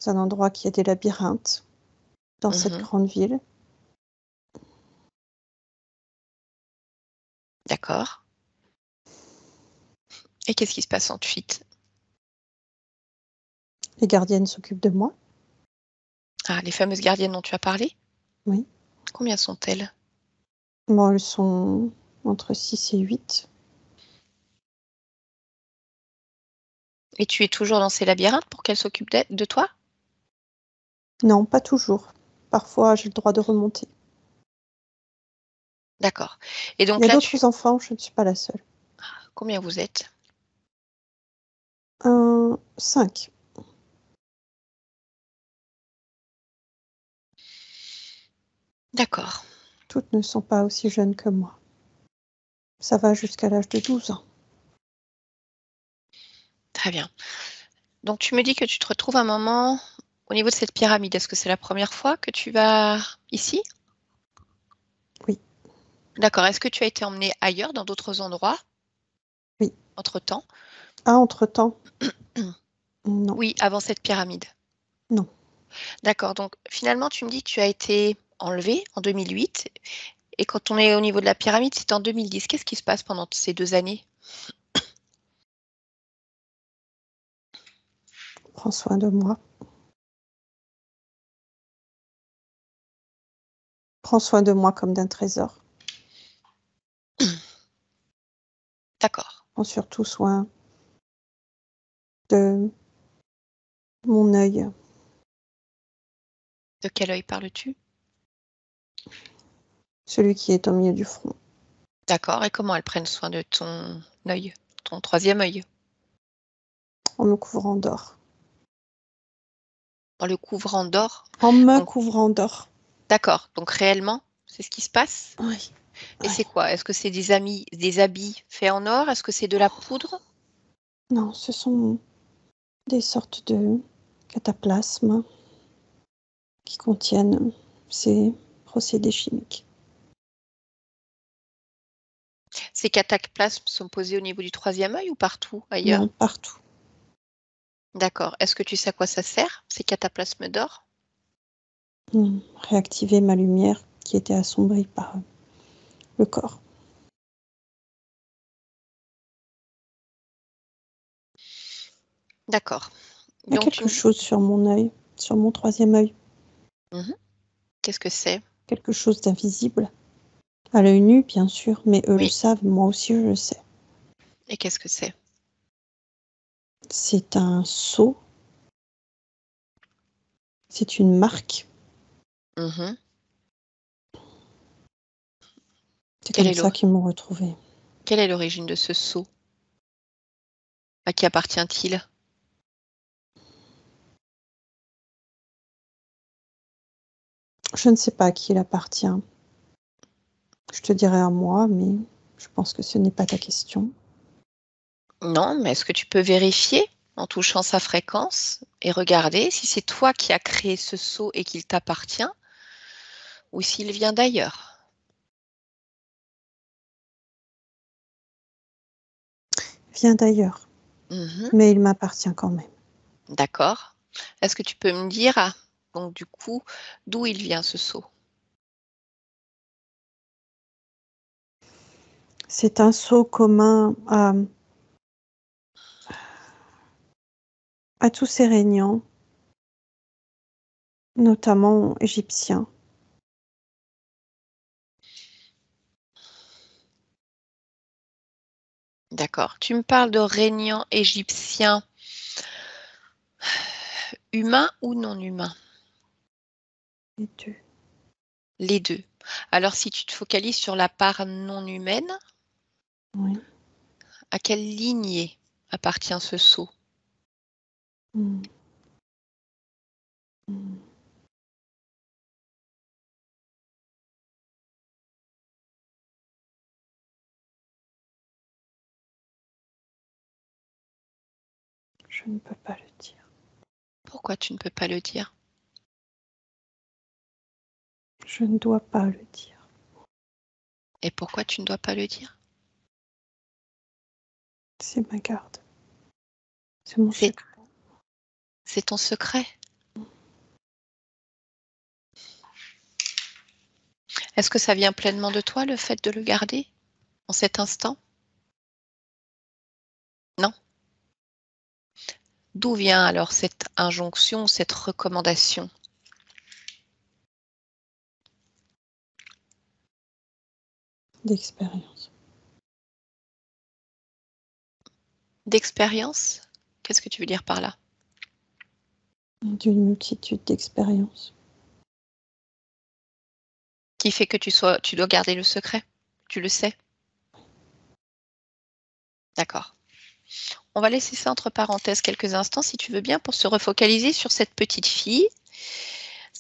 Speaker 3: un endroit qui a des labyrinthes, dans cette
Speaker 1: Mhm.
Speaker 3: grande ville.
Speaker 1: D'accord. Et qu'est-ce qui se passe ensuite?
Speaker 3: Les gardiennes s'occupent de moi.
Speaker 1: Ah, les fameuses gardiennes dont tu as parlé?
Speaker 3: Oui.
Speaker 1: Combien sont-elles?
Speaker 3: Bon, elles sont entre 6 et 8.
Speaker 1: Et tu es toujours dans ces labyrinthes pour qu'elles s'occupent de toi?
Speaker 3: Non, pas toujours. Parfois, j'ai le droit de remonter.
Speaker 1: D'accord. Et
Speaker 3: Il y
Speaker 1: donc
Speaker 3: a
Speaker 1: là,
Speaker 3: d'autres enfants, je ne suis pas la seule.
Speaker 1: combien vous êtes?
Speaker 3: 5.
Speaker 1: D'accord.
Speaker 3: Toutes ne sont pas aussi jeunes que moi. Ça va jusqu'à l'âge de 12 ans.
Speaker 1: Très bien. Donc tu me dis que tu te retrouves un moment au niveau de cette pyramide. Est-ce que c'est la première fois que tu vas ici?
Speaker 3: Oui.
Speaker 1: D'accord. Est-ce que tu as été emmené ailleurs, dans d'autres endroits,
Speaker 3: Oui.
Speaker 1: entre-temps?
Speaker 3: Ah, entre-temps? Non.
Speaker 1: Oui, avant cette pyramide.
Speaker 3: Non.
Speaker 1: D'accord. Donc finalement, tu me dis que tu as été enlevé en 2008. Et quand on est au niveau de la pyramide, c'est en 2010. Qu'est-ce qui se passe pendant ces 2 années?
Speaker 3: Prends soin de moi. Prends soin de moi comme d'un trésor.
Speaker 1: D'accord.
Speaker 3: prends surtout soin de mon œil,
Speaker 1: De quel œil parles-tu?
Speaker 3: celui qui est au milieu du front.
Speaker 1: D'accord. Et comment elles prennent soin de ton œil, ton troisième œil?
Speaker 3: En me couvrant d'or.
Speaker 1: En le couvrant d'or?
Speaker 3: En me
Speaker 1: Donc-
Speaker 3: couvrant d'or.
Speaker 1: D'accord. Donc réellement, c'est ce qui se passe?
Speaker 3: Oui.
Speaker 1: Et
Speaker 3: Oui.
Speaker 1: c'est quoi? Est-ce que c'est des habits faits en or? Est-ce que c'est de la poudre?
Speaker 3: Non, ce sont des sortes de cataplasmes qui contiennent ces procédés chimiques.
Speaker 1: Ces cataplasmes sont posés au niveau du troisième œil ou partout ailleurs?
Speaker 3: Non, partout.
Speaker 1: D'accord. Est-ce que tu sais à quoi ça sert, ces cataplasmes d'or?
Speaker 3: Réactiver ma lumière qui était assombrie par le corps.
Speaker 1: D'accord.
Speaker 3: Il y a
Speaker 1: Donc
Speaker 3: quelque chose sur mon œil, sur mon troisième œil.
Speaker 1: Qu'est-ce que c'est?
Speaker 3: Quelque chose d'invisible. À l'œil nu, bien sûr, mais eux
Speaker 1: Oui.
Speaker 3: le savent, moi aussi je le sais.
Speaker 1: Et qu'est-ce que c'est?
Speaker 3: C'est un sceau. C'est une marque.
Speaker 1: Mhm.
Speaker 3: C'est
Speaker 1: Quel
Speaker 3: comme
Speaker 1: est
Speaker 3: ça qu'ils m'ont retrouvée.
Speaker 1: Quelle est l'origine de ce sceau? À qui appartient-il?
Speaker 3: Je ne sais pas à qui il appartient. Je te dirai à moi, mais je pense que ce n'est pas ta question.
Speaker 1: Non, mais est-ce que tu peux vérifier en touchant sa fréquence et regarder si c'est toi qui as créé ce sceau et qu'il t'appartient ou s'il vient d'ailleurs?
Speaker 3: Il vient d'ailleurs,
Speaker 1: Mhm.
Speaker 3: mais il m'appartient quand même.
Speaker 1: D'accord. Est-ce que tu peux me dire, donc du coup, d'où il vient ce sceau?
Speaker 3: C'est un sceau commun à tous ces régnants, notamment égyptiens.
Speaker 1: D'accord. Tu me parles de régnants égyptiens humains ou non humains?
Speaker 3: Les deux.
Speaker 1: Les deux. Alors, si tu te focalises sur la part non humaine,
Speaker 3: Oui.
Speaker 1: à quelle lignée appartient ce sceau?
Speaker 3: Mm. Mm. Je ne peux pas le dire.
Speaker 1: Pourquoi tu ne peux pas le dire?
Speaker 3: Je ne dois pas le dire.
Speaker 1: Et pourquoi tu ne dois pas le dire?
Speaker 3: C'est ma garde. C'est mon
Speaker 1: C'est-
Speaker 3: secret.
Speaker 1: C'est ton secret. Est-ce que ça vient pleinement de toi, le fait de le garder en cet instant? Non? D'où vient alors cette injonction, cette recommandation?
Speaker 3: D'expérience.
Speaker 1: D'expérience? Qu'est-ce que tu veux dire par là?
Speaker 3: D'une multitude d'expériences.
Speaker 1: Qui fait que tu dois garder le secret? Tu le sais? D'accord. On va laisser ça entre parenthèses quelques instants, si tu veux bien, pour se refocaliser sur cette petite fille,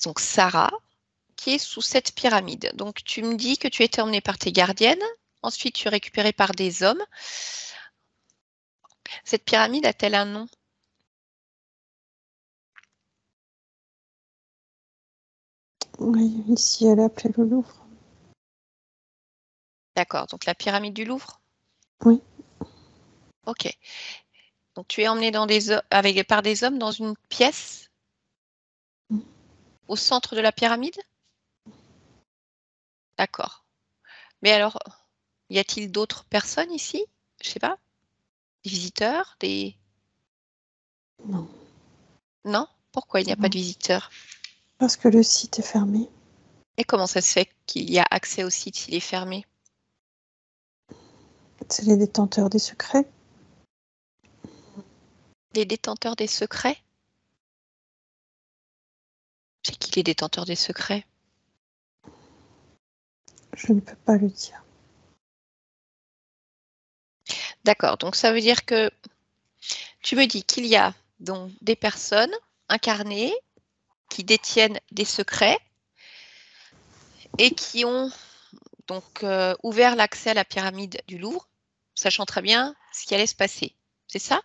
Speaker 1: donc Sarah, qui est sous cette pyramide. Donc, tu me dis que tu étais emmenée par tes gardiennes, ensuite tu es récupérée par des hommes. Cette pyramide a-t-elle un nom?
Speaker 3: Oui, ici, elle est appelée le Louvre.
Speaker 1: D'accord, donc la pyramide du Louvre?
Speaker 3: Oui.
Speaker 1: Ok. Donc, tu es emmenée par des hommes dans une pièce au centre de la pyramide? D'accord. Mais alors, y a-t-il d'autres personnes ici? Je sais pas. Des visiteurs?
Speaker 3: Non.
Speaker 1: Non? Pourquoi il n'y a pas
Speaker 3: Non.
Speaker 1: de visiteurs?
Speaker 3: Parce que le site est fermé.
Speaker 1: Et comment ça se fait qu'il y a accès au site s'il est fermé?
Speaker 3: C'est les détenteurs des secrets.
Speaker 1: Les détenteurs des secrets? C'est qui les détenteurs des secrets?
Speaker 3: Je ne peux pas le dire.
Speaker 1: D'accord, donc ça veut dire que tu me dis qu'il y a donc des personnes incarnées qui détiennent des secrets et qui ont donc ouvert l'accès à la pyramide du Louvre, sachant très bien ce qui allait se passer. C'est ça?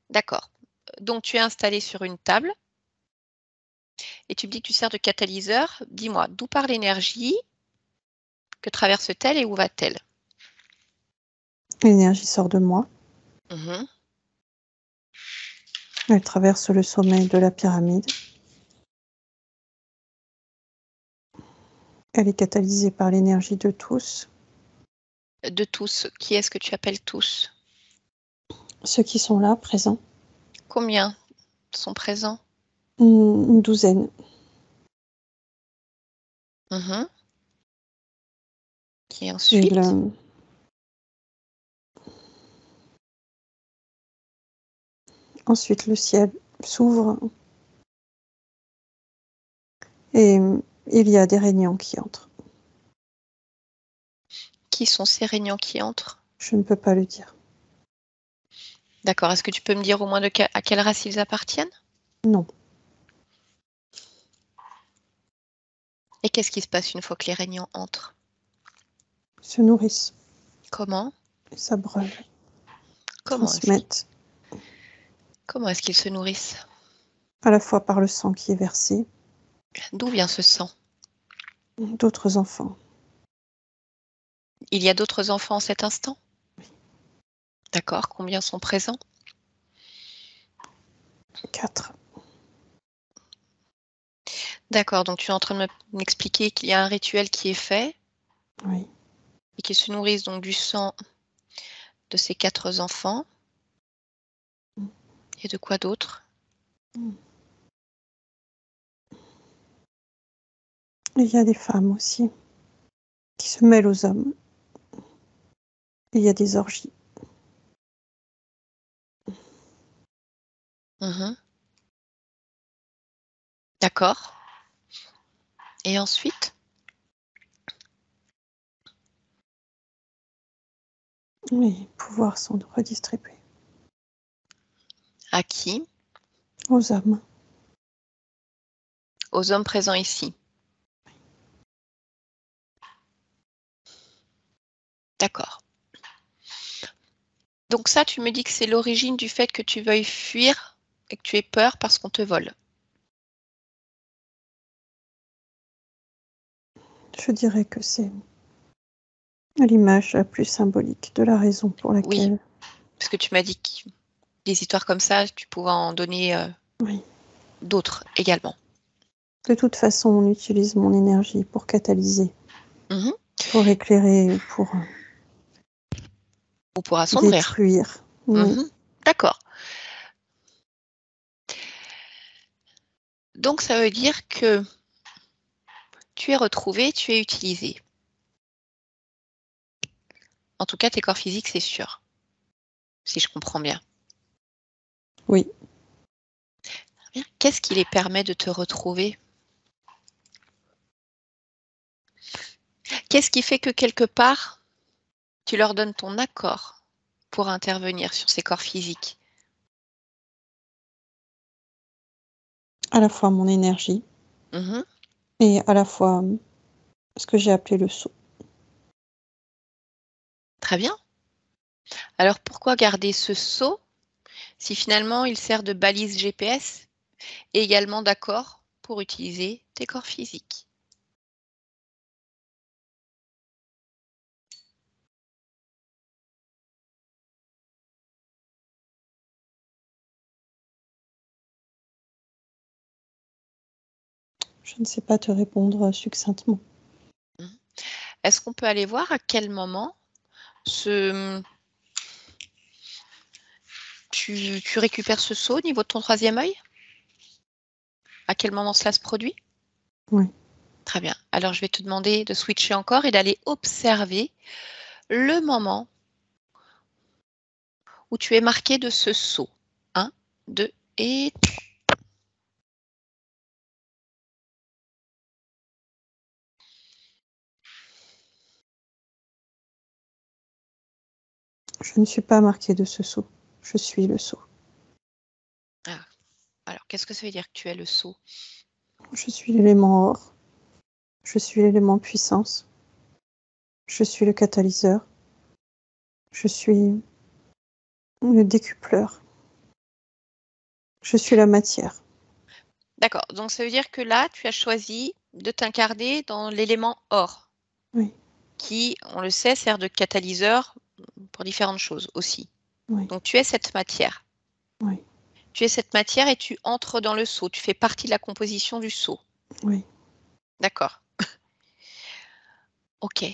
Speaker 1: D'accord. Donc tu es installé sur une table et tu me dis que tu sers de catalyseur. Dis-moi, d'où part l'énergie? Que traverse-t-elle et où va-t-elle?
Speaker 3: L'énergie sort de moi.
Speaker 1: Mhm.
Speaker 3: Elle traverse le sommet de la pyramide. Elle est catalysée par l'énergie de tous.
Speaker 1: De tous, qui est-ce que tu appelles tous?
Speaker 3: Ceux qui sont là, présents.
Speaker 1: Combien sont présents?
Speaker 3: Une douzaine.
Speaker 1: Mhm. Et
Speaker 3: Et
Speaker 1: ensuite,
Speaker 3: ensuite, le ciel s'ouvre et il y a des régnants qui entrent.
Speaker 1: qui sont ces régnants qui entrent?
Speaker 3: Je ne peux pas le dire.
Speaker 1: D'accord. Est-ce que tu peux me dire au moins à quelle race ils appartiennent?
Speaker 3: Non.
Speaker 1: Et qu'est-ce qui se passe une fois que les régnants entrent?
Speaker 3: Ils se nourrissent.
Speaker 1: Comment?
Speaker 3: Ils s'abreuvent.
Speaker 1: Comment est-ce
Speaker 3: Transmettent.
Speaker 1: qu'ils se nourrissent?
Speaker 3: À la fois par le sang qui est versé.
Speaker 1: D'où vient ce sang?
Speaker 3: D'autres enfants.
Speaker 1: Il y a d'autres enfants en cet instant? D'accord. Combien sont présents?
Speaker 3: 4.
Speaker 1: D'accord. Donc tu es en train de m'expliquer qu'il y a un rituel qui est fait
Speaker 3: Oui.
Speaker 1: et qu'ils se nourrissent donc du sang de ces 4 enfants. Et de quoi d'autre?
Speaker 3: Il y a des femmes aussi qui se mêlent aux hommes. Il y a des orgies.
Speaker 1: Mhm. D'accord. Et ensuite?
Speaker 3: Les pouvoirs sont redistribués
Speaker 1: À qui?
Speaker 3: aux hommes.
Speaker 1: Aux hommes présents ici. D'accord. Donc ça, tu me dis que c'est l'origine du fait que tu veuilles fuir et que tu aies peur parce qu'on te vole.
Speaker 3: Je dirais que c'est l'image la plus symbolique de la raison pour
Speaker 1: Oui,
Speaker 3: laquelle.
Speaker 1: parce que tu m'as dit que des histoires comme ça, tu pouvais en donner
Speaker 3: Oui.
Speaker 1: d'autres également.
Speaker 3: De toute façon, on utilise mon énergie pour catalyser,
Speaker 1: Mhm.
Speaker 3: pour éclairer, pour
Speaker 1: Ou pour assombrir.
Speaker 3: détruire. Oui.
Speaker 1: Mhm. D'accord. Donc ça veut dire que tu es retrouvé, tu es utilisé. En tout cas, tes corps physiques, c'est sûr. Si je comprends bien.
Speaker 3: Oui.
Speaker 1: Bien. Qu'est-ce qui les permet de te retrouver? Qu'est-ce qui fait que quelque part, tu leur donnes ton accord pour intervenir sur ces corps physiques?
Speaker 3: À la fois mon énergie
Speaker 1: Mhm.
Speaker 3: et à la fois ce que j'ai appelé le sceau.
Speaker 1: Très bien. Alors pourquoi garder ce sceau si finalement il sert de balise GPS et également d'accord pour utiliser tes corps physiques?
Speaker 3: Je ne sais pas te répondre succinctement.
Speaker 1: Mhm. Est-ce qu'on peut aller voir à quel moment tu récupères ce sceau au niveau de ton 3e œil? À quel moment cela se produit?
Speaker 3: Oui.
Speaker 1: Très bien. Alors je vais te demander de switcher encore et d'aller observer le moment où tu es marqué de ce saut. 1, 2 et 3.
Speaker 3: Je ne suis pas marquée de ce saut. Je suis le saut.
Speaker 1: Alors, qu'est-ce que ça veut dire que tu es le saut?
Speaker 3: Je suis l'élément or. Je suis l'élément puissance. Je suis le catalyseur. Je suis le décupleur. Je suis la matière.
Speaker 1: D'accord, donc ça veut dire que là, tu as choisi de t'incarner dans l'élément or.
Speaker 3: Oui.
Speaker 1: Qui, on le sait, sert de catalyseur pour différentes choses aussi.
Speaker 3: Oui.
Speaker 1: Donc tu es cette matière.
Speaker 3: Oui.
Speaker 1: Tu es cette matière et tu entres dans le seau. Tu fais partie de la composition du seau.
Speaker 3: Oui.
Speaker 1: D'accord. Ok.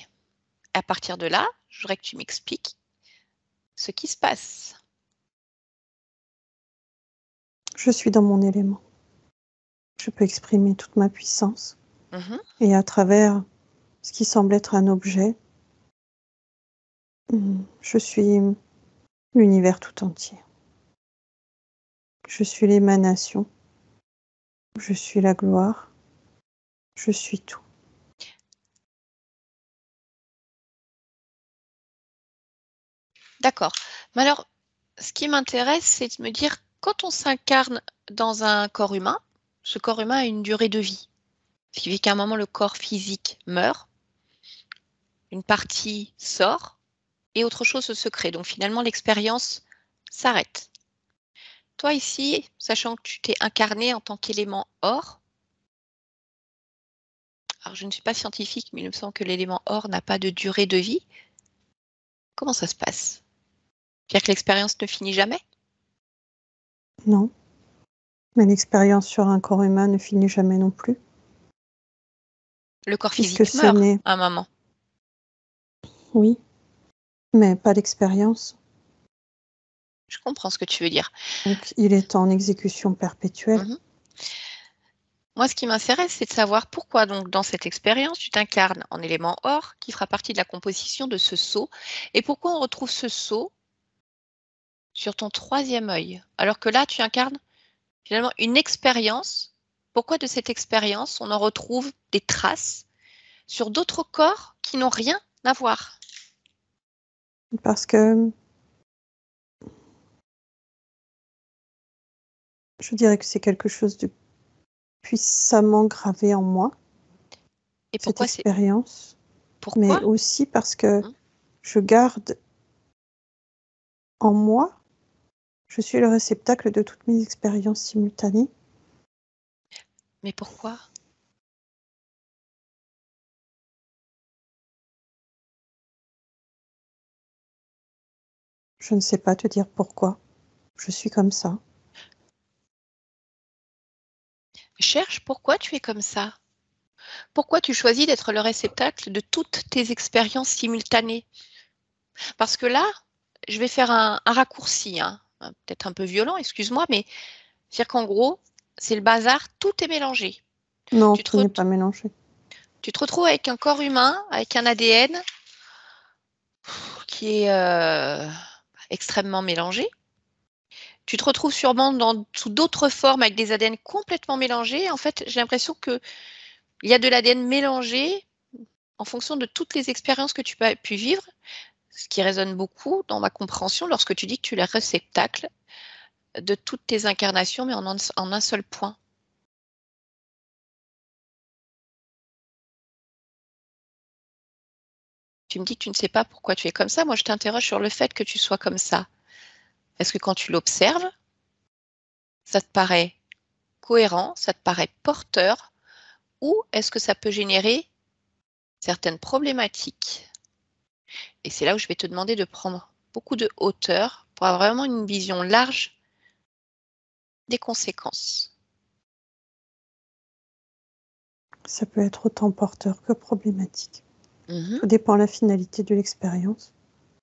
Speaker 1: À partir de là, je voudrais que tu m'expliques ce qui se passe.
Speaker 3: Je suis dans mon élément. Je peux exprimer toute ma puissance. Et à travers ce qui semble être un objet, je suis l'univers tout entier. Je suis l'émanation. Je suis la gloire. Je suis tout.
Speaker 1: D'accord. Mais alors, ce qui m'intéresse, c'est de me dire, quand on s'incarne dans un corps humain, ce corps humain a une durée de vie. Ce qui fait qu'à un moment, le corps physique meurt, une partie sort et autre chose se crée. Donc finalement, l'expérience s'arrête. Toi ici, sachant que tu t'es incarné en tant qu'élément or, alors je ne suis pas scientifique, mais il me semble que l'élément or n'a pas de durée de vie. Comment ça se passe? C'est-à-dire que l'expérience ne finit jamais?
Speaker 3: Non. Mais l'expérience sur un corps humain ne finit jamais non plus.
Speaker 1: Le corps
Speaker 3: Puisque
Speaker 1: physique
Speaker 3: ce
Speaker 1: meurt
Speaker 3: n'est...
Speaker 1: à un moment.
Speaker 3: Oui, mais pas l'expérience.
Speaker 1: Je comprends ce que tu veux dire.
Speaker 3: Donc, il est en exécution perpétuelle.
Speaker 1: Moi, ce qui m'intéresse, c'est de savoir pourquoi, donc, dans cette expérience, tu t'incarnes en élément or qui fera partie de la composition de ce sceau. Et pourquoi on retrouve ce sceau sur ton troisième œil, alors que là, tu incarnes finalement une expérience. Pourquoi de cette expérience, on en retrouve des traces sur d'autres corps qui n'ont rien à voir?
Speaker 3: Parce que je dirais que c'est quelque chose de puissamment gravé en moi,
Speaker 1: Et
Speaker 3: cette
Speaker 1: pourquoi c'est
Speaker 3: expérience.
Speaker 1: pourquoi?
Speaker 3: Mais aussi parce que je garde en moi, je suis le réceptacle de toutes mes expériences simultanées.
Speaker 1: Mais pourquoi?
Speaker 3: Je ne sais pas te dire pourquoi. Je suis comme ça.
Speaker 1: Cherche pourquoi tu es comme ça. Pourquoi tu choisis d'être le réceptacle de toutes tes expériences simultanées? Parce que là, je vais faire un raccourci, hein, peut-être un peu violent, excuse-moi, mais c'est-à-dire qu'en gros, c'est le bazar, tout est mélangé.
Speaker 3: Non,
Speaker 1: Tu
Speaker 3: tout
Speaker 1: te,
Speaker 3: n'est pas mélangé.
Speaker 1: tu te retrouves avec un corps humain, avec un ADN qui est extrêmement mélangé. Tu te retrouves sûrement sous d'autres formes avec des ADN complètement mélangés. En fait, j'ai l'impression qu'il y a de l'ADN mélangé en fonction de toutes les expériences que tu as pu vivre, ce qui résonne beaucoup dans ma compréhension lorsque tu dis que tu es le réceptacle de toutes tes incarnations, mais en un seul point. Tu me dis que tu ne sais pas pourquoi tu es comme ça. Moi, je t'interroge sur le fait que tu sois comme ça. Est-ce que quand tu l'observes, ça te paraît cohérent, ça te paraît porteur, ou est-ce que ça peut générer certaines problématiques? Et c'est là où je vais te demander de prendre beaucoup de hauteur pour avoir vraiment une vision large des conséquences.
Speaker 3: Ça peut être autant porteur que problématique.
Speaker 1: Mhm.
Speaker 3: Tout dépend de la finalité de l'expérience.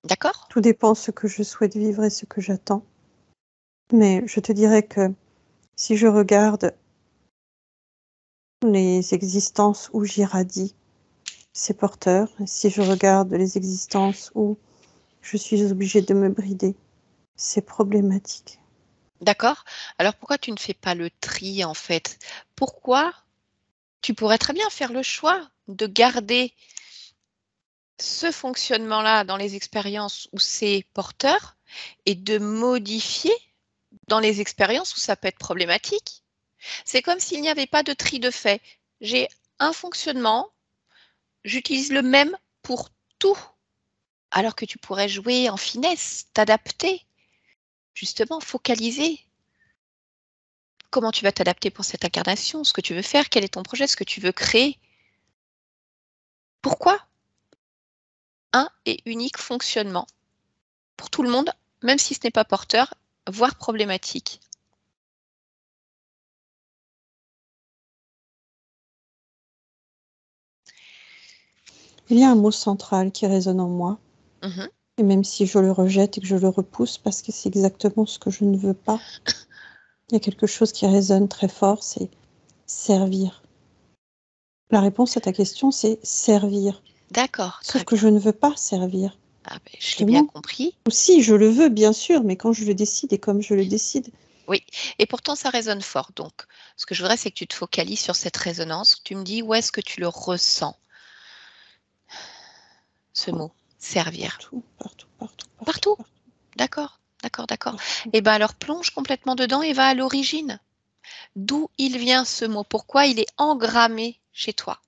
Speaker 1: D'accord?
Speaker 3: Tout dépend de ce que je souhaite vivre et ce que j'attends. Mais je te dirais que si je regarde les existences où j'irradie c'est porteur. Et si je regarde les existences où je suis obligée de me brider, c'est problématique.
Speaker 1: D'accord? Alors pourquoi tu ne fais pas le tri en fait? Pourquoi tu pourrais très bien faire le choix de garder ce fonctionnement-là dans les expériences où c'est porteur et de modifier dans les expériences où ça peut être problématique. C'est comme s'il n'y avait pas de tri de fait. J'ai un fonctionnement, j'utilise le même pour tout, alors que tu pourrais jouer en finesse, t'adapter, justement, focaliser. Comment tu vas t'adapter pour cette incarnation, ce que tu veux faire, quel est ton projet, ce que tu veux créer. Pourquoi un et unique fonctionnement pour tout le monde, même si ce n'est pas porteur, voire problématique.
Speaker 3: Il y a un mot central qui résonne en moi.
Speaker 1: Mhm.
Speaker 3: Et même si je le rejette et que je le repousse parce que c'est exactement ce que je ne veux pas, il y a quelque chose qui résonne très fort, c'est servir. La réponse à ta question, c'est servir.
Speaker 1: D'accord, très
Speaker 3: Sauf que
Speaker 1: bien.
Speaker 3: je ne veux pas servir.
Speaker 1: Ah ben, je l'ai bien
Speaker 3: Justement.
Speaker 1: compris.
Speaker 3: Ou si, je le veux, bien sûr, mais quand je le décide et comme je le décide.
Speaker 1: Oui, et pourtant ça résonne fort. Donc, ce que je voudrais, c'est que tu te focalises sur cette résonance. Tu me dis où est-ce que tu le ressens, ce mot, servir.
Speaker 3: Partout.
Speaker 1: Partout. D'accord, d'accord, d'accord.
Speaker 3: Partout.
Speaker 1: Et bien alors plonge complètement dedans et va à l'origine. D'où il vient ce mot? Pourquoi il est engrammé chez toi?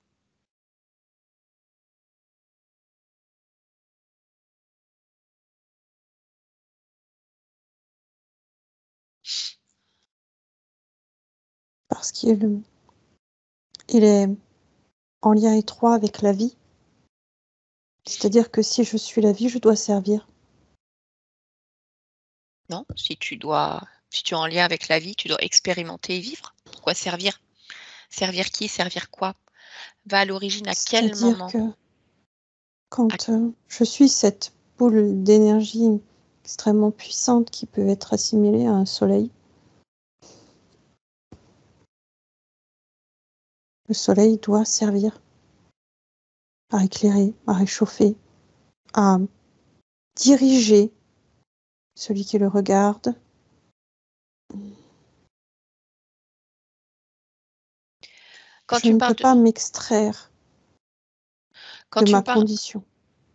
Speaker 3: Parce qu'il est en lien étroit avec la vie. C'est-à-dire que si je suis la vie, je dois servir.
Speaker 1: Non, si tu es en lien avec la vie, tu dois expérimenter et vivre. Pourquoi servir? Servir qui? Servir quoi? Va à l'origine à quel
Speaker 3: C'est-à-dire
Speaker 1: moment?
Speaker 3: que quand je suis cette boule d'énergie extrêmement puissante qui peut être assimilée à un soleil, le soleil doit servir à éclairer, à réchauffer, à diriger celui qui le regarde.
Speaker 1: Quand
Speaker 3: Je
Speaker 1: tu me
Speaker 3: ne peux
Speaker 1: parles de,
Speaker 3: pas m'extraire
Speaker 1: quand
Speaker 3: de
Speaker 1: tu
Speaker 3: ma
Speaker 1: me parles,
Speaker 3: condition.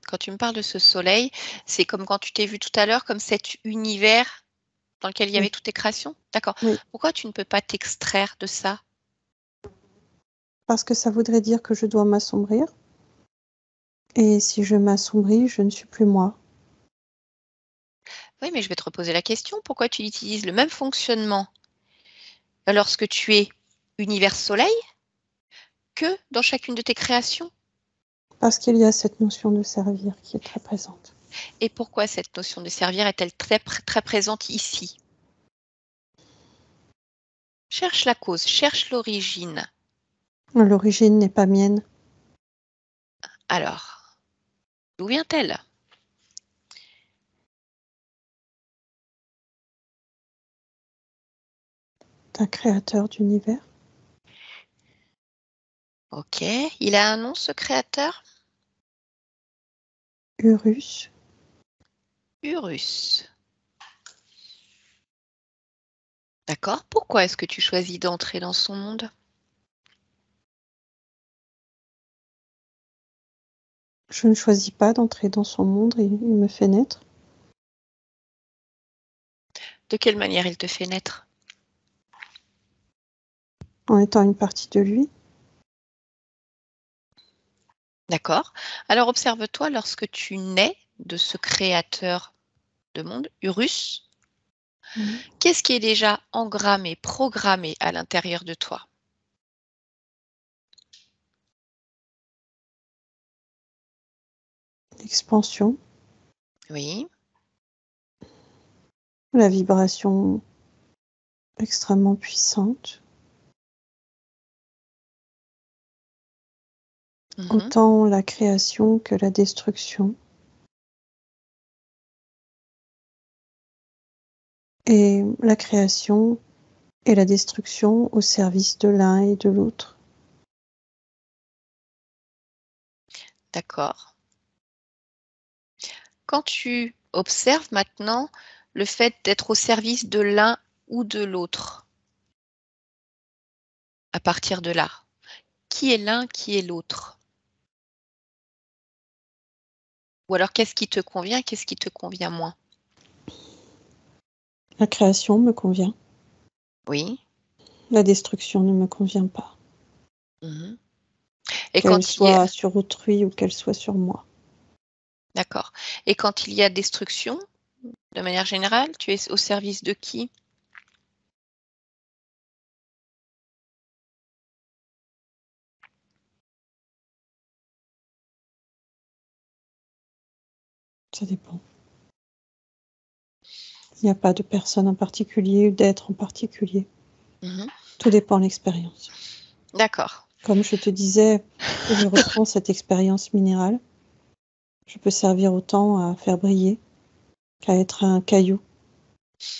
Speaker 1: quand tu me parles de ce soleil, c'est comme quand tu t'es vu tout à l'heure, comme cet univers dans lequel il y avait
Speaker 3: Oui.
Speaker 1: toutes tes créations? D'accord.
Speaker 3: Oui,
Speaker 1: Pourquoi tu ne peux pas t'extraire de ça?
Speaker 3: parce que ça voudrait dire que je dois m'assombrir. Et si je m'assombris, je ne suis plus moi.
Speaker 1: Oui, mais je vais te reposer la question. Pourquoi tu utilises le même fonctionnement lorsque tu es univers soleil que dans chacune de tes créations?
Speaker 3: Parce qu'il y a cette notion de servir qui est très présente.
Speaker 1: Et pourquoi cette notion de servir est-elle très présente ici? Cherche la cause, cherche l'origine.
Speaker 3: L'origine n'est pas mienne.
Speaker 1: Alors, d'où vient-elle?
Speaker 3: D'un créateur d'univers.
Speaker 1: Ok, il a un nom, ce créateur?
Speaker 3: Urus.
Speaker 1: Urus. D'accord. Pourquoi est-ce que tu choisis d'entrer dans son monde?
Speaker 3: Je ne choisis pas d'entrer dans son monde, il me fait naître.
Speaker 1: De quelle manière il te fait naître?
Speaker 3: En étant une partie de lui.
Speaker 1: D'accord. Alors observe-toi lorsque tu nais de ce créateur de monde, Urus. Qu'est-ce qui est déjà engrammé, programmé à l'intérieur de toi?
Speaker 3: L'expansion,
Speaker 1: Oui.
Speaker 3: la vibration extrêmement puissante.
Speaker 1: Mhm.
Speaker 3: Autant la création que la destruction. Et la création et la destruction au service de l'un et de l'autre.
Speaker 1: D'accord. Quand tu observes maintenant le fait d'être au service de l'un ou de l'autre, à partir de là, qui est l'un, qui est l'autre? Ou alors qu'est-ce qui te convient, qu'est-ce qui te convient moins?
Speaker 3: La création me convient.
Speaker 1: Oui.
Speaker 3: La destruction ne me convient pas.
Speaker 1: Mhm. Et
Speaker 3: Qu'elle
Speaker 1: quand il y a...
Speaker 3: soit sur autrui ou qu'elle soit sur moi.
Speaker 1: D'accord. Et quand il y a destruction, de manière générale, tu es au service de qui?
Speaker 3: Ça dépend. Il n'y a pas de personne en particulier ou d'être en particulier.
Speaker 1: Mhm.
Speaker 3: Tout dépend de l'expérience.
Speaker 1: D'accord.
Speaker 3: Comme je te disais, je reprends cette expérience minérale. Je peux servir autant à faire briller qu'à être un caillou,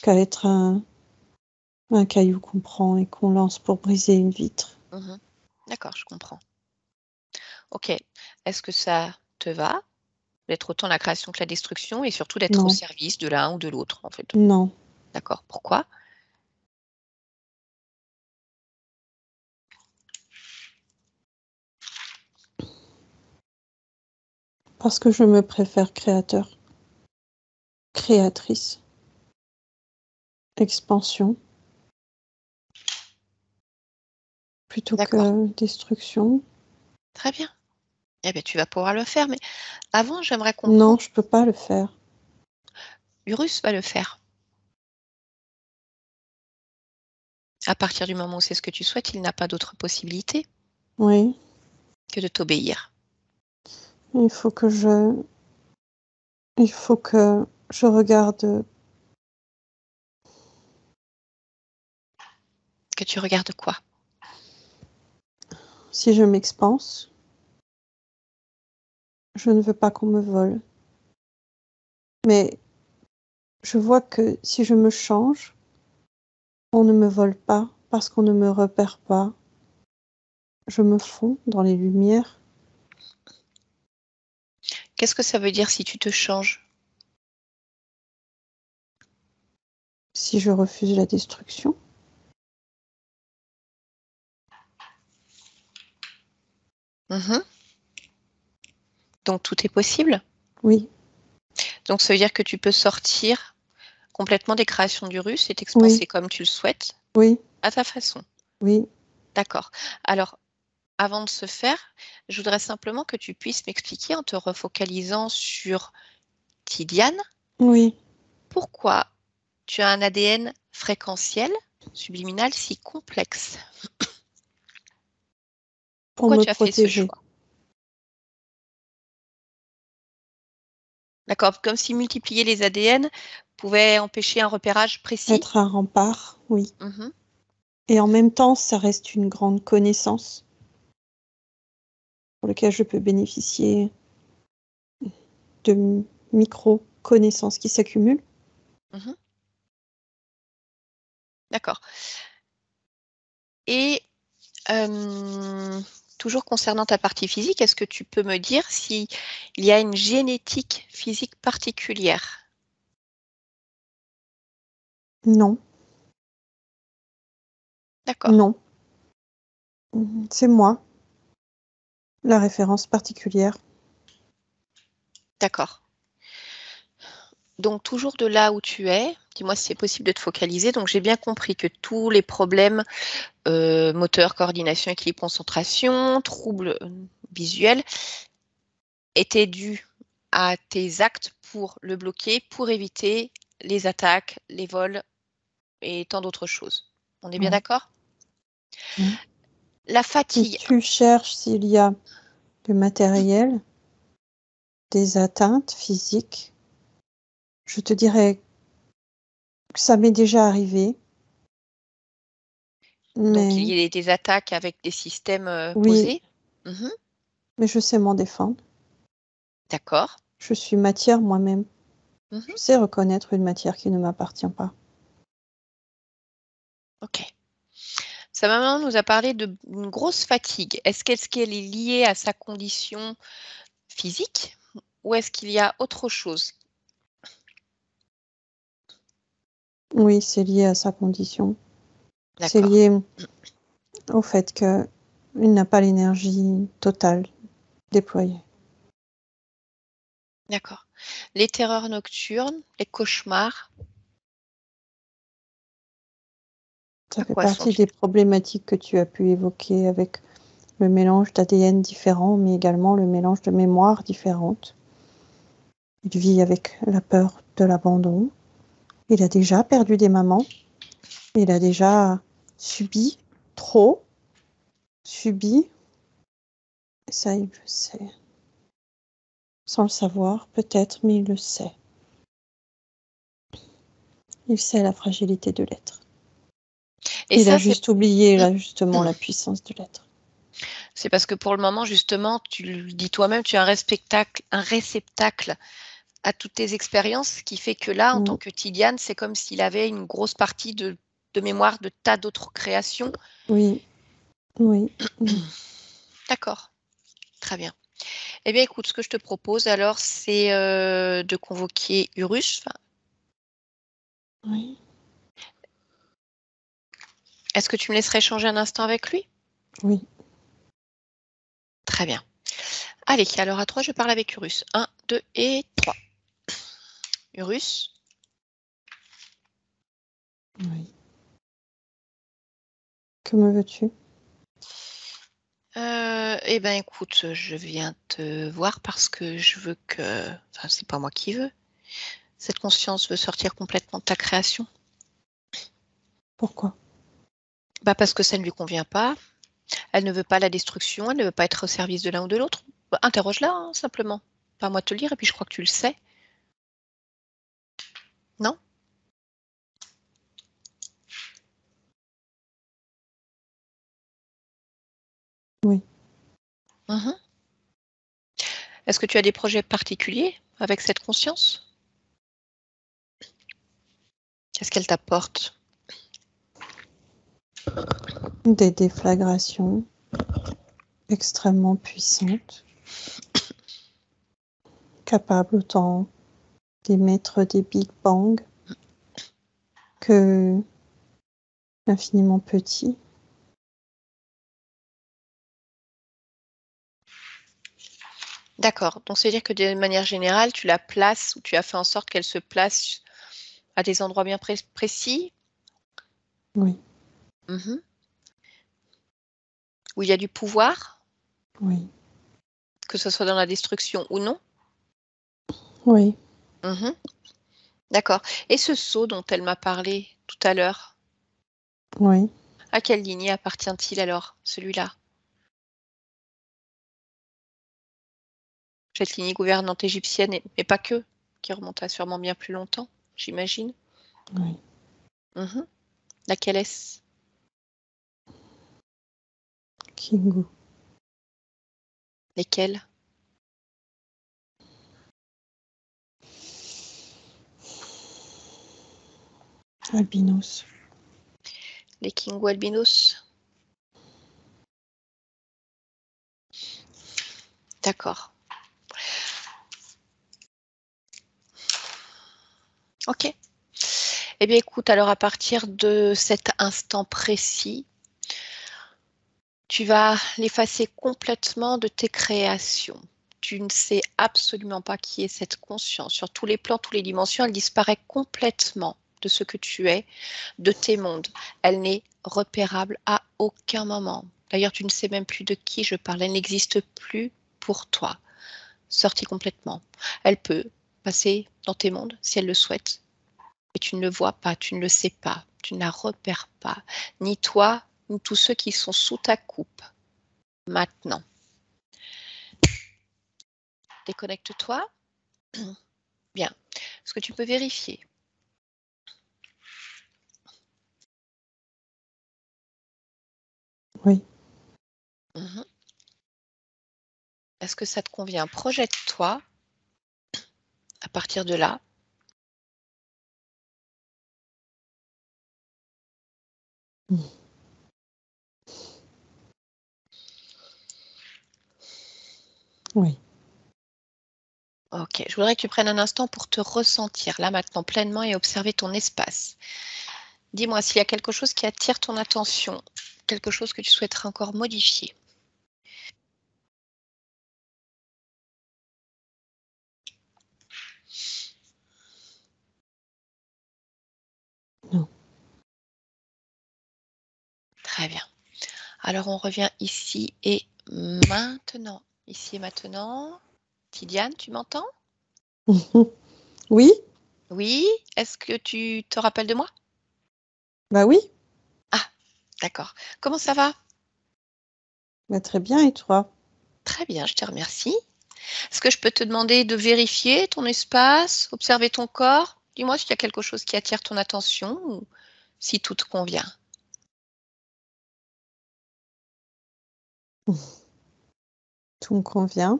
Speaker 3: qu'à être un caillou qu'on prend et qu'on lance pour briser une vitre.
Speaker 1: Mhm. D'accord, je comprends. Ok. Est-ce que ça te va d'être autant la création que la destruction et surtout d'être au
Speaker 3: Non,
Speaker 1: service de l'un ou de l'autre, en fait?
Speaker 3: non.
Speaker 1: D'accord. Pourquoi?
Speaker 3: Parce que je me préfère créateur, créatrice, expansion, plutôt
Speaker 1: D'accord.
Speaker 3: que destruction.
Speaker 1: Très bien. Eh bien, tu vas pouvoir le faire, mais avant, j'aimerais
Speaker 3: Non,
Speaker 1: comprendre.
Speaker 3: je peux pas le faire.
Speaker 1: Urus va le faire. À partir du moment où c'est ce que tu souhaites, il n'a pas d'autre possibilité
Speaker 3: Oui,
Speaker 1: que de t'obéir.
Speaker 3: il faut que je regarde.
Speaker 1: Que tu regardes quoi?
Speaker 3: Si je m'expanse, je ne veux pas qu'on me vole. Mais je vois que si je me change, on ne me vole pas parce qu'on ne me repère pas. Je me fonds dans les lumières.
Speaker 1: Qu'est-ce que ça veut dire si tu te changes?
Speaker 3: Si je refuse la destruction,
Speaker 1: Mhm. Donc tout est possible.
Speaker 3: oui,
Speaker 1: Donc ça veut dire que tu peux sortir complètement des créations d'Urus et
Speaker 3: oui,
Speaker 1: t'expanser comme tu le souhaites,
Speaker 3: oui,
Speaker 1: à ta façon.
Speaker 3: oui,
Speaker 1: D'accord. Alors, avant de se faire, je voudrais simplement que tu puisses m'expliquer en te refocalisant sur Tidiane,
Speaker 3: oui.
Speaker 1: pourquoi tu as un ADN fréquentiel, subliminal, si complexe.
Speaker 3: Pour
Speaker 1: Pourquoi
Speaker 3: me
Speaker 1: tu as fait ce
Speaker 3: protéger.
Speaker 1: choix? D'accord, comme si multiplier les ADN pouvait empêcher un repérage précis.
Speaker 3: Être un rempart, oui.
Speaker 1: Mhm.
Speaker 3: Et en même temps, ça reste une grande connaissance pour laquelle je peux bénéficier de micro-connaissances qui s'accumulent.
Speaker 1: Mhm. D'accord. Et toujours concernant ta partie physique, est-ce que tu peux me dire s'il y a une génétique physique particulière?
Speaker 3: Non,
Speaker 1: D'accord,
Speaker 3: non. C'est moi, la référence particulière.
Speaker 1: d'accord. Donc toujours de là où tu es, dis-moi si c'est possible de te focaliser. Donc j'ai bien compris que tous les problèmes moteurs, coordination, équilibre, concentration, troubles visuels étaient dus à tes actes pour le bloquer, pour éviter les attaques, les vols et tant d'autres choses. On est bien
Speaker 3: Ouais.
Speaker 1: d'accord?
Speaker 3: Ouais.
Speaker 1: La
Speaker 3: Si
Speaker 1: fatigue.
Speaker 3: tu cherches s'il y a du matériel, des atteintes physiques, je te dirais que ça m'est déjà arrivé,
Speaker 1: Donc, il
Speaker 3: mais
Speaker 1: y a des attaques avec des systèmes
Speaker 3: oui,
Speaker 1: posés. Mhm.
Speaker 3: mais je sais m'en défendre.
Speaker 1: D'accord.
Speaker 3: Je suis matière moi-même. Je
Speaker 1: Mhm.
Speaker 3: sais reconnaître une matière qui ne m'appartient pas.
Speaker 1: OK. Sa maman nous a parlé d'une grosse fatigue. Est-ce qu'elle est liée à sa condition physique ou est-ce qu'il y a autre chose?
Speaker 3: Oui, c'est lié à sa condition. C'est
Speaker 1: D'accord.
Speaker 3: lié au fait qu'il n'a pas l'énergie totale déployée.
Speaker 1: D'accord. Les terreurs nocturnes, les cauchemars,
Speaker 3: Ça
Speaker 1: à
Speaker 3: fait
Speaker 1: quoi
Speaker 3: partie
Speaker 1: sont-ils?
Speaker 3: des problématiques que tu as pu évoquer avec le mélange d'ADN différent, mais également le mélange de mémoires différentes. Il vit avec la peur de l'abandon. Il a déjà perdu des mamans. Il a déjà subi, trop subi. Et ça, il le sait. Sans le savoir, peut-être, mais il le sait. Il sait la fragilité de l'être.
Speaker 1: Et
Speaker 3: Il a
Speaker 1: ça,
Speaker 3: juste oublié, là, justement, la puissance de l'être.
Speaker 1: c'est parce que pour le moment, justement, tu le dis toi-même, tu es un réceptacle à toutes tes expériences, ce qui fait que là, en tant que Tiliane, c'est comme s'il avait une grosse partie de mémoire de tas d'autres créations.
Speaker 3: Oui, oui.
Speaker 1: D'accord, très bien. Eh bien, écoute, ce que je te propose alors, c'est de convoquer Urus.
Speaker 3: Oui,
Speaker 1: Est-ce que tu me laisserais échanger un instant avec lui?
Speaker 3: oui.
Speaker 1: Très bien. Allez, alors à 3, je parle avec Urus. 1, 2 et 3. Urus,
Speaker 3: Oui. Que me veux-tu?
Speaker 1: eh ben écoute, je viens te voir parce que je veux que... Enfin, c'est pas moi qui veux. Cette conscience veut sortir complètement de ta création.
Speaker 3: Pourquoi?
Speaker 1: Bah parce que ça ne lui convient pas. Elle ne veut pas la destruction, elle ne veut pas être au service de l'un ou de l'autre. Bah, interroge-la, hein, simplement. Pas à moi de te le dire, et puis je crois que tu le sais. Non?
Speaker 3: Oui.
Speaker 1: Mhm. Est-ce que tu as des projets particuliers avec cette conscience? Qu'est-ce qu'elle t'apporte?
Speaker 3: Des déflagrations extrêmement puissantes, capables autant d'émettre des Big Bang que infiniment petits.
Speaker 1: D'accord. Donc, c'est-à-dire que de manière générale, tu la places ou tu as fait en sorte qu'elle se place à des endroits bien précis.
Speaker 3: Oui,
Speaker 1: Mhm. Où il y a du pouvoir,
Speaker 3: oui,
Speaker 1: que ce soit dans la destruction ou non.
Speaker 3: oui.
Speaker 1: Mhm. D'accord. Et ce sceau dont elle m'a parlé tout à l'heure,
Speaker 3: Oui,
Speaker 1: à quelle lignée appartient-il alors, celui-là? Cette lignée gouvernante égyptienne, mais pas que, qui remonte à sûrement bien plus longtemps, j'imagine.
Speaker 3: oui.
Speaker 1: Mhm. Laquelle est-ce?
Speaker 3: Kingu.
Speaker 1: Lesquelles?
Speaker 3: Albinos.
Speaker 1: Les Kingo albinos? D'accord. Ok. Eh bien, écoute, alors à partir de cet instant précis, tu vas l'effacer complètement de tes créations. Tu ne sais absolument pas qui est cette conscience. Sur tous les plans, toutes les dimensions, elle disparaît complètement de ce que tu es, de tes mondes. Elle n'est repérable à aucun moment. D'ailleurs, tu ne sais même plus de qui je parle. Elle n'existe plus pour toi. Sortie complètement. Elle peut passer dans tes mondes si elle le souhaite. Et tu ne le vois pas, tu ne le sais pas, tu ne la repères pas, ni toi, ni tous ceux qui sont sous ta coupe. Maintenant, déconnecte-toi. Bien. Est-ce que tu peux vérifier?
Speaker 3: Oui,
Speaker 1: Mhm. Est-ce que ça te convient? Projette-toi à partir de là.
Speaker 3: oui.
Speaker 1: Ok, je voudrais que tu prennes un instant pour te ressentir là maintenant pleinement et observer ton espace. Dis-moi s'il y a quelque chose qui attire ton attention, quelque chose que tu souhaiterais encore modifier.
Speaker 3: Non.
Speaker 1: Très bien. Alors on revient ici et maintenant. Ici et maintenant. Tidiane, tu m'entends?
Speaker 3: Oui,
Speaker 1: Oui. Est-ce que tu te rappelles de moi?
Speaker 3: bah oui,
Speaker 1: Ah, d'accord. Comment ça va?
Speaker 3: bah très bien, et toi?
Speaker 1: Très bien, je te remercie. Est-ce que je peux te demander de vérifier ton espace, observer ton corps? Dis-moi s'il y a quelque chose qui attire ton attention ou si tout te convient.
Speaker 3: Tout me convient.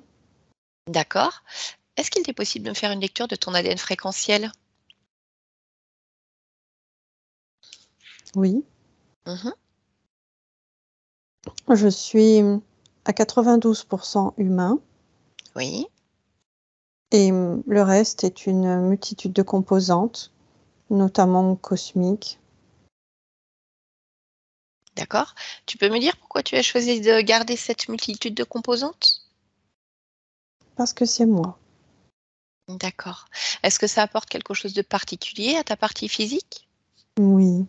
Speaker 1: D'accord. Est-ce qu'il t'est possible de me faire une lecture de ton ADN fréquentiel?
Speaker 3: Oui,
Speaker 1: Mhm.
Speaker 3: je suis à 92% humain
Speaker 1: Oui,
Speaker 3: et le reste est une multitude de composantes, notamment cosmiques,
Speaker 1: d'accord. Tu peux me dire pourquoi tu as choisi de garder cette multitude de composantes?
Speaker 3: parce que c'est moi.
Speaker 1: D'accord. Est-ce que ça apporte quelque chose de particulier à ta partie physique?
Speaker 3: Oui,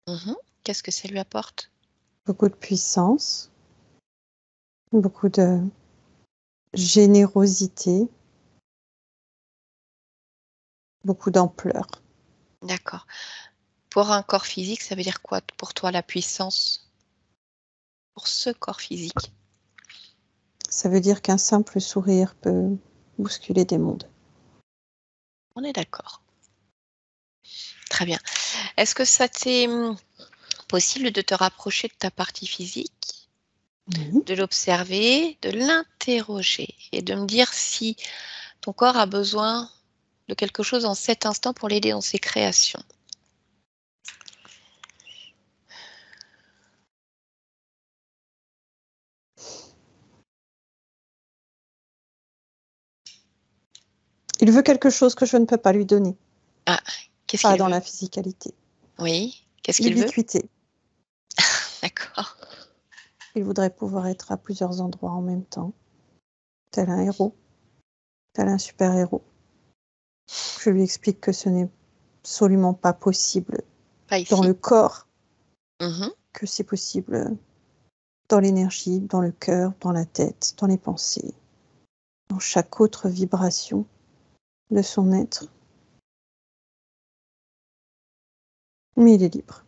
Speaker 1: Mhm. Qu'est-ce que ça lui apporte?
Speaker 3: beaucoup de puissance, beaucoup de générosité, beaucoup d'ampleur.
Speaker 1: D'accord. Pour un corps physique, ça veut dire quoi pour toi la puissance? Pour ce corps physique?
Speaker 3: Ça veut dire qu'un simple sourire peut bousculer des mondes.
Speaker 1: On est d'accord. Très bien. Est-ce que ça t'est possible de te rapprocher de ta partie physique,
Speaker 3: Oui.
Speaker 1: de l'observer, de l'interroger et de me dire si ton corps a besoin de quelque chose en cet instant pour l'aider dans ses créations?
Speaker 3: Il veut quelque chose que je ne peux pas lui donner,
Speaker 1: Ah, qu'est-ce
Speaker 3: pas
Speaker 1: qu'il
Speaker 3: dans
Speaker 1: veut?
Speaker 3: la physicalité.
Speaker 1: Oui, qu'est-ce qu'il veut?
Speaker 3: L'ubiquité.
Speaker 1: D'accord.
Speaker 3: Il voudrait pouvoir être à plusieurs endroits en même temps, tel un héros, tel un super-héros. Je lui explique que ce n'est absolument pas possible
Speaker 1: Pas
Speaker 3: dans
Speaker 1: ici.
Speaker 3: le corps,
Speaker 1: Mhm.
Speaker 3: que c'est possible dans l'énergie, dans le cœur, dans la tête, dans les pensées, dans chaque autre vibration de son être. Mais il est libre.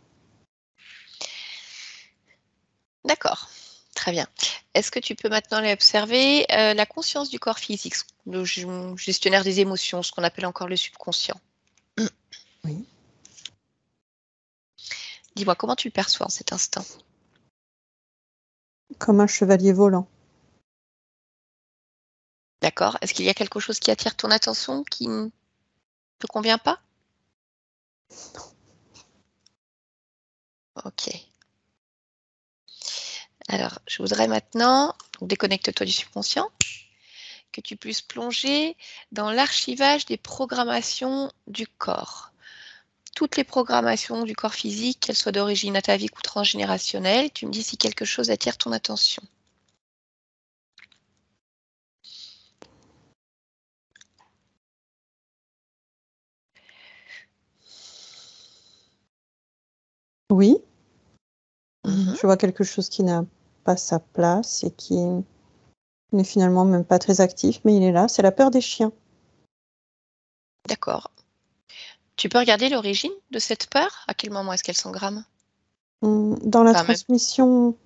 Speaker 1: D'accord. Très bien. Est-ce que tu peux maintenant aller observer la conscience du corps physique, le gestionnaire des émotions, ce qu'on appelle encore le subconscient?
Speaker 3: Oui.
Speaker 1: Dis-moi, comment tu le perçois en cet instant?
Speaker 3: Comme un chevalier volant.
Speaker 1: D'accord. Est-ce qu'il y a quelque chose qui attire ton attention qui ne te convient pas? Ok. Alors, je voudrais maintenant, déconnecte-toi du subconscient, que tu puisses plonger dans l'archivage des programmations du corps. Toutes les programmations du corps physique, qu'elles soient d'origine atavique ou transgénérationnelle, tu me dis si quelque chose attire ton attention.
Speaker 3: Oui,
Speaker 1: Mhm.
Speaker 3: je vois quelque chose qui n'a pas sa place et qui n'est finalement même pas très actif, mais il est là. C'est la peur des chiens.
Speaker 1: D'accord. Tu peux regarder l'origine de cette peur? À quel moment est-ce qu'elle s'engramme?
Speaker 3: Dans la
Speaker 1: Enfin, même.
Speaker 3: transmission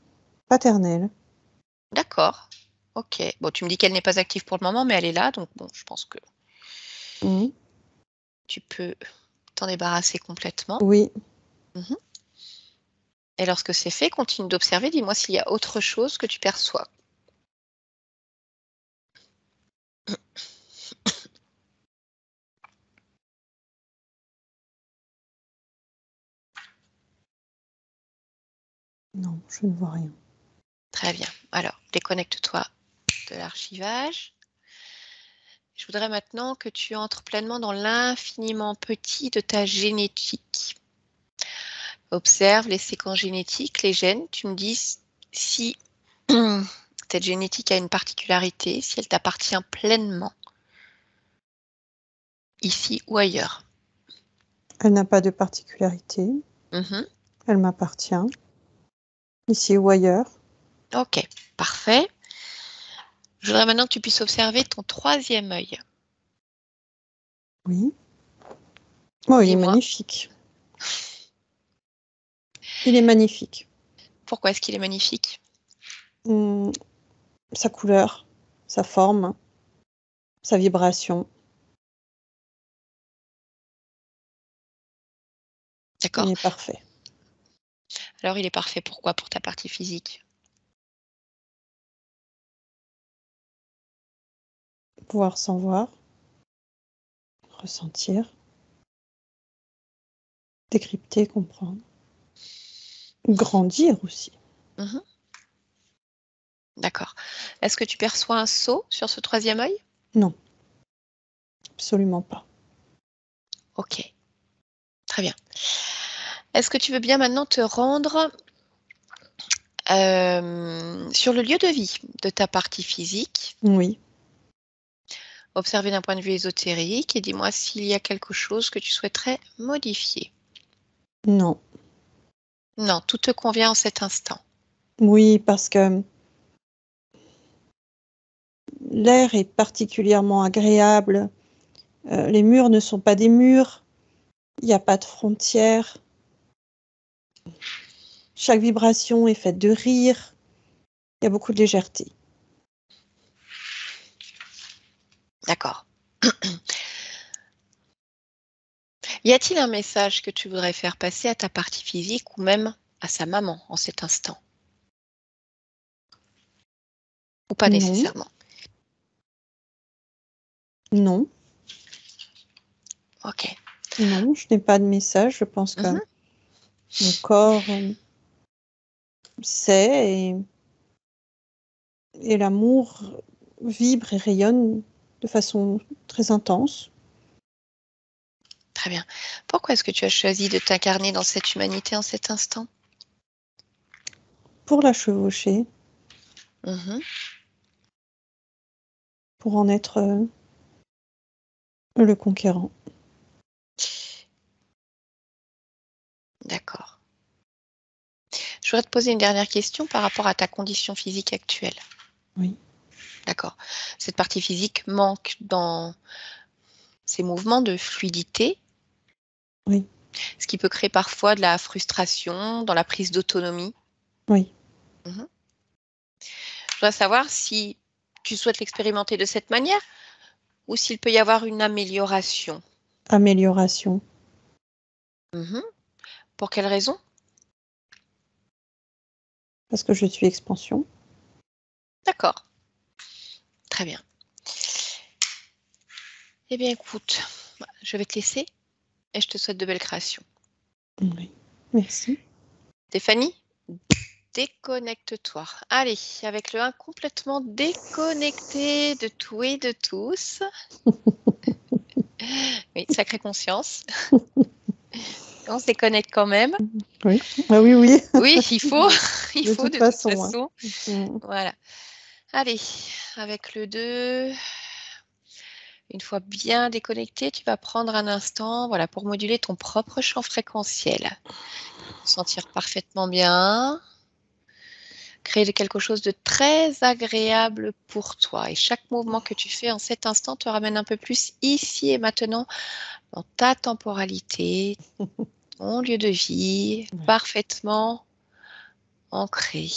Speaker 3: paternelle.
Speaker 1: D'accord. Ok. Bon, tu me dis qu'elle n'est pas active pour le moment, mais elle est là, donc bon, je pense que
Speaker 3: Mhm.
Speaker 1: tu peux t'en débarrasser complètement.
Speaker 3: Oui,
Speaker 1: Mhm. Et lorsque c'est fait, continue d'observer. Dis-moi s'il y a autre chose que tu perçois.
Speaker 3: non, je ne vois rien.
Speaker 1: Très bien. Alors, déconnecte-toi de l'archivage Je voudrais maintenant que tu entres pleinement dans l'infiniment petit de ta génétique. Observe les séquences génétiques, les gènes. Tu me dis si cette génétique a une particularité, si elle t'appartient pleinement, ici ou ailleurs.
Speaker 3: Elle n'a pas de particularité. Elle m'appartient, ici ou ailleurs.
Speaker 1: Ok, parfait. Je voudrais maintenant que tu puisses observer ton troisième œil.
Speaker 3: Oui. Oh, il est
Speaker 1: Dis-moi.
Speaker 3: magnifique. Il est magnifique.
Speaker 1: Pourquoi est-ce qu'il est magnifique?
Speaker 3: Sa couleur, sa forme, sa vibration.
Speaker 1: D'accord.
Speaker 3: Il est parfait.
Speaker 1: Alors, il est parfait. Pourquoi? Pour ta partie physique.
Speaker 3: Pouvoir sans voir, ressentir, décrypter, comprendre, grandir aussi.
Speaker 1: D'accord. Est-ce que tu perçois un saut sur ce troisième œil?
Speaker 3: Non, absolument pas.
Speaker 1: Ok, très bien. Est-ce que tu veux bien maintenant te rendre sur le lieu de vie de ta partie physique?
Speaker 3: Oui.
Speaker 1: Observer d'un point de vue ésotérique et dis-moi s'il y a quelque chose que tu souhaiterais modifier.
Speaker 3: Non.
Speaker 1: Non, tout te convient en cet instant.
Speaker 3: Oui, parce que l'air est particulièrement agréable. Les murs ne sont pas des murs. Il n'y a pas de frontières. Chaque vibration est faite de rire. Il y a beaucoup de légèreté.
Speaker 1: D'accord. Y a-t-il un message que tu voudrais faire passer à ta partie physique ou même à sa maman en cet instant? Ou pas
Speaker 3: Non.
Speaker 1: nécessairement?
Speaker 3: Non.
Speaker 1: Ok.
Speaker 3: Non, je n'ai pas de message. Je pense que mon corps sait et l'amour vibre et rayonne de façon très intense.
Speaker 1: Très bien. Pourquoi est-ce que tu as choisi de t'incarner dans cette humanité en cet instant?
Speaker 3: Pour la chevaucher, pour en être le conquérant.
Speaker 1: D'accord. Je voudrais te poser une dernière question par rapport à ta condition physique actuelle.
Speaker 3: Oui.
Speaker 1: D'accord. Cette partie physique manque dans ses mouvements de fluidité.
Speaker 3: Oui.
Speaker 1: Ce qui peut créer parfois de la frustration dans la prise d'autonomie.
Speaker 3: Oui.
Speaker 1: Je voudrais savoir si tu souhaites l'expérimenter de cette manière ou s'il peut y avoir une amélioration.
Speaker 3: Amélioration.
Speaker 1: Pour quelle raison?
Speaker 3: Parce que je suis expansion.
Speaker 1: D'accord. Très bien. Eh bien, écoute, je vais te laisser et je te souhaite de belles créations.
Speaker 3: Oui. Merci.
Speaker 1: Stéphanie, déconnecte-toi. Allez, avec le 1 complètement déconnecté de tout et de tous. Oui, sacrée conscience. On se déconnecte quand même.
Speaker 3: Oui. Ah oui, oui.
Speaker 1: Oui, il faut. Il
Speaker 3: De
Speaker 1: faut
Speaker 3: toute
Speaker 1: de
Speaker 3: façon,
Speaker 1: toute façon.
Speaker 3: hein.
Speaker 1: Voilà. Allez, avec le 2. Une fois bien déconnecté, tu vas prendre un instant, voilà, pour moduler ton propre champ fréquentiel. Sentir parfaitement bien. Créer quelque chose de très agréable pour toi. Et chaque mouvement que tu fais en cet instant te ramène un peu plus ici et maintenant dans ta temporalité, ton lieu de vie, parfaitement ancré.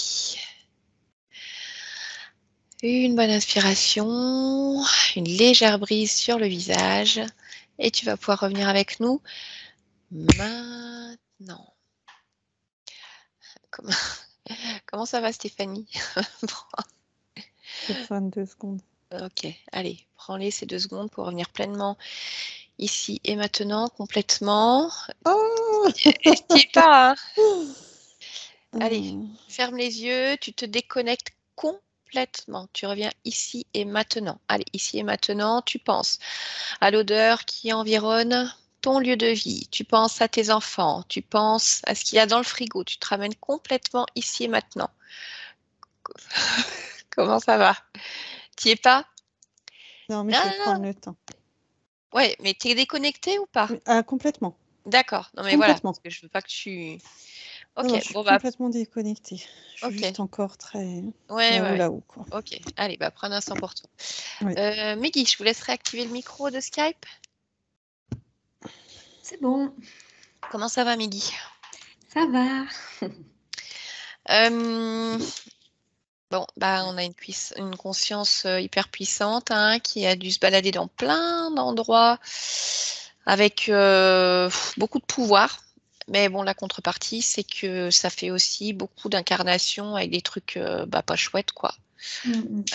Speaker 1: Une bonne inspiration, une légère brise sur le visage et tu vas pouvoir revenir avec nous maintenant. Comment ça va, Stéphanie?
Speaker 3: J'ai besoin de 2 secondes.
Speaker 1: Ok, allez, prends-les ces 2 secondes pour revenir pleinement ici et maintenant, complètement.
Speaker 3: Oh
Speaker 1: N'hésite pas, hein. Allez, ferme les yeux, tu te déconnectes complètement complètement. Tu reviens ici et maintenant. Allez, ici et maintenant, tu penses à l'odeur qui environne ton lieu de vie. Tu penses à tes enfants. Tu penses à ce qu'il y a dans le frigo. Tu te ramènes complètement ici et maintenant. Comment ça va? Tu y es pas?
Speaker 3: Non, mais
Speaker 1: Non,
Speaker 3: je vais
Speaker 1: non, non.
Speaker 3: prendre le temps.
Speaker 1: Ouais, mais tu es déconnecté ou pas?
Speaker 3: Ah, complètement.
Speaker 1: D'accord. Non, mais voilà,
Speaker 3: Complètement.
Speaker 1: parce que je veux pas que tu...
Speaker 3: Non,
Speaker 1: Ok,
Speaker 3: non, je suis
Speaker 1: bon, bah,
Speaker 3: complètement déconnectée. Je suis
Speaker 1: ok.
Speaker 3: juste encore très
Speaker 1: Ouais,
Speaker 3: là-haut,
Speaker 1: ouais.
Speaker 3: là-haut, quoi.
Speaker 1: Ok, allez, bah, prends un instant pour toi.
Speaker 3: Oui.
Speaker 1: Meggy, je vous laisserai activer le micro de Skype.
Speaker 4: C'est bon,
Speaker 1: Comment ça va, Meggy?
Speaker 4: ça va.
Speaker 1: Bon, bah, on a une conscience hyper puissante hein, qui a dû se balader dans plein d'endroits avec beaucoup de pouvoir. Mais bon, la contrepartie, c'est que ça fait aussi beaucoup d'incarnations avec des trucs bah, pas chouettes, quoi.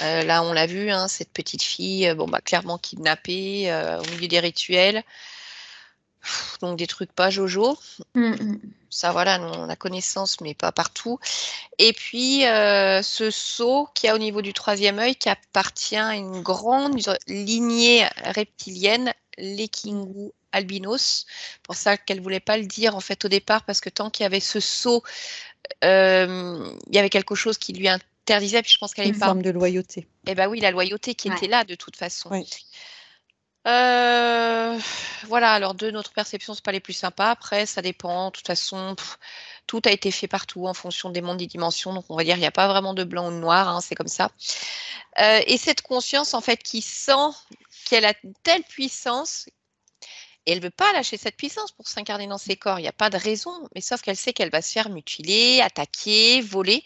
Speaker 1: Là, on l'a vu, hein, cette petite fille, bon, bah, clairement kidnappée au milieu des rituels. Donc des trucs pas jojo. Ça, voilà, nous, on a connaissance, mais pas partout. Et puis, ce sceau qu'il y a au niveau du troisième œil qui appartient à une grande lignée reptilienne, les Kingu albinos. Pour ça qu'elle ne voulait pas le dire en fait au départ, parce que tant qu'il y avait ce sceau, il y avait quelque chose qui lui interdisait, puis je pense qu'elle
Speaker 3: Une
Speaker 1: est pas...
Speaker 3: forme de loyauté.
Speaker 1: Eh bien oui, la loyauté qui
Speaker 4: Ouais.
Speaker 1: était là de toute façon.
Speaker 3: Oui.
Speaker 1: Voilà, alors de notre perception, c'est pas les plus sympas. Après, ça dépend. De toute façon, tout a été fait partout en fonction des mondes, des dimensions. Donc, on va dire, il n'y a pas vraiment de blanc ou de noir. Hein, c'est comme ça. Et cette conscience, en fait, qui sent qu'elle a une telle puissance, et elle veut pas lâcher cette puissance pour s'incarner dans ses corps. Il n'y a pas de raison. Mais sauf qu'elle sait qu'elle va se faire mutiler, attaquer, voler.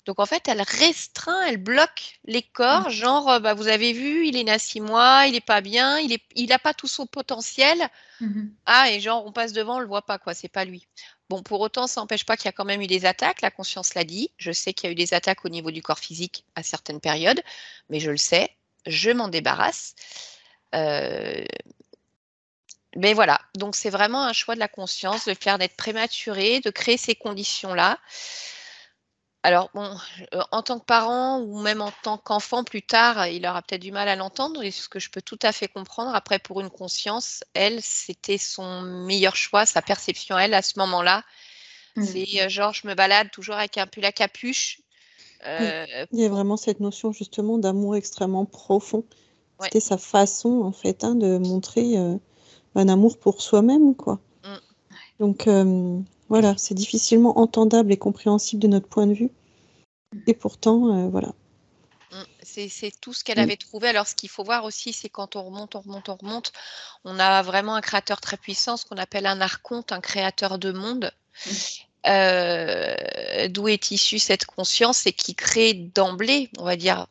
Speaker 1: Donc, en fait, elle restreint, elle bloque les corps, genre, bah, vous avez vu, il est né à 6 mois, il n'est pas bien, il n'a pas tout son potentiel. Ah, et genre, on passe devant, on ne le voit pas, quoi, c'est pas lui. Bon, pour autant, ça n'empêche pas qu'il y a quand même eu des attaques, la conscience l'a dit. Je sais qu'il y a eu des attaques au niveau du corps physique à certaines périodes, mais je le sais, je m'en débarrasse. Mais voilà, donc c'est vraiment un choix de la conscience de faire d'être prématuré, de créer ces conditions-là. Alors bon, en tant que parent ou même en tant qu'enfant plus tard, il aura peut-être du mal à l'entendre et ce que je peux tout à fait comprendre. Après, pour une conscience, elle, c'était son meilleur choix, sa perception, elle, à ce moment-là. C'est genre, je me balade toujours avec un peu la capuche.
Speaker 3: Il y a vraiment cette notion justement d'amour extrêmement profond.
Speaker 1: Ouais.
Speaker 3: C'était sa façon en fait hein, de montrer un amour pour soi-même, quoi. Donc voilà, c'est difficilement entendable et compréhensible de notre point de vue. Et pourtant, voilà.
Speaker 1: C'est tout ce qu'elle avait trouvé. Alors, ce qu'il faut voir aussi, c'est quand on remonte, on a vraiment un créateur très puissant, ce qu'on appelle un archonte, un créateur de monde, d'où est issue cette conscience et qui crée d'emblée, on va dire,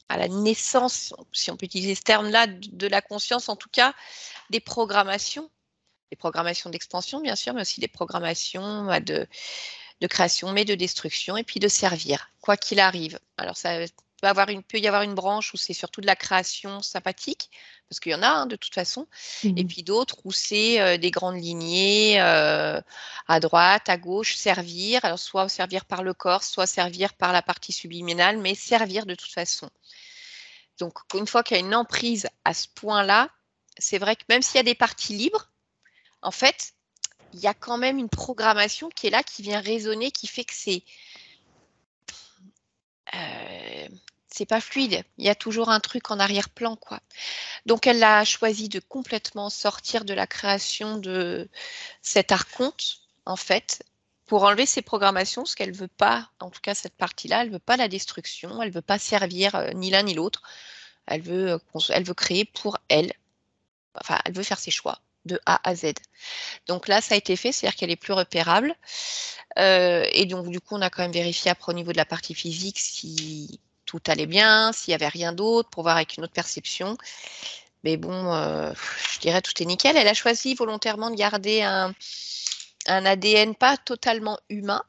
Speaker 1: à la naissance, si on peut utiliser ce terme-là, de la conscience, en tout cas, des programmations d'expansion, bien sûr, mais aussi des programmations de création, mais de destruction, et puis de servir, quoi qu'il arrive. Alors, ça peut y avoir une branche où c'est surtout de la création sympathique, parce qu'il y en a hein, de toute façon, et puis d'autres où c'est des grandes lignées à droite, à gauche, servir, alors soit servir par le corps, soit servir par la partie subliminale, mais servir de toute façon. Donc, une fois qu'il y a une emprise à ce point-là, c'est vrai que même s'il y a des parties libres, en fait, il y a quand même une programmation qui est là, qui vient résonner, qui fait que c'est pas fluide. Il y a toujours un truc en arrière-plan, quoi. Donc, elle a choisi de complètement sortir de la création de cet archonte, en fait, pour enlever ses programmations, parce qu'elle veut pas, en tout cas cette partie-là, elle veut pas la destruction, elle veut pas servir ni l'un ni l'autre. Elle veut créer pour elle. Enfin, elle veut faire ses choix de A à Z. Donc là, ça a été fait, c'est-à-dire qu'elle est plus repérable. Et donc, du coup, on a quand même vérifié après au niveau de la partie physique si tout allait bien, s'il n'y avait rien d'autre, pour voir avec une autre perception. Mais bon, je dirais tout est nickel. Elle a choisi volontairement de garder un ADN pas totalement humain.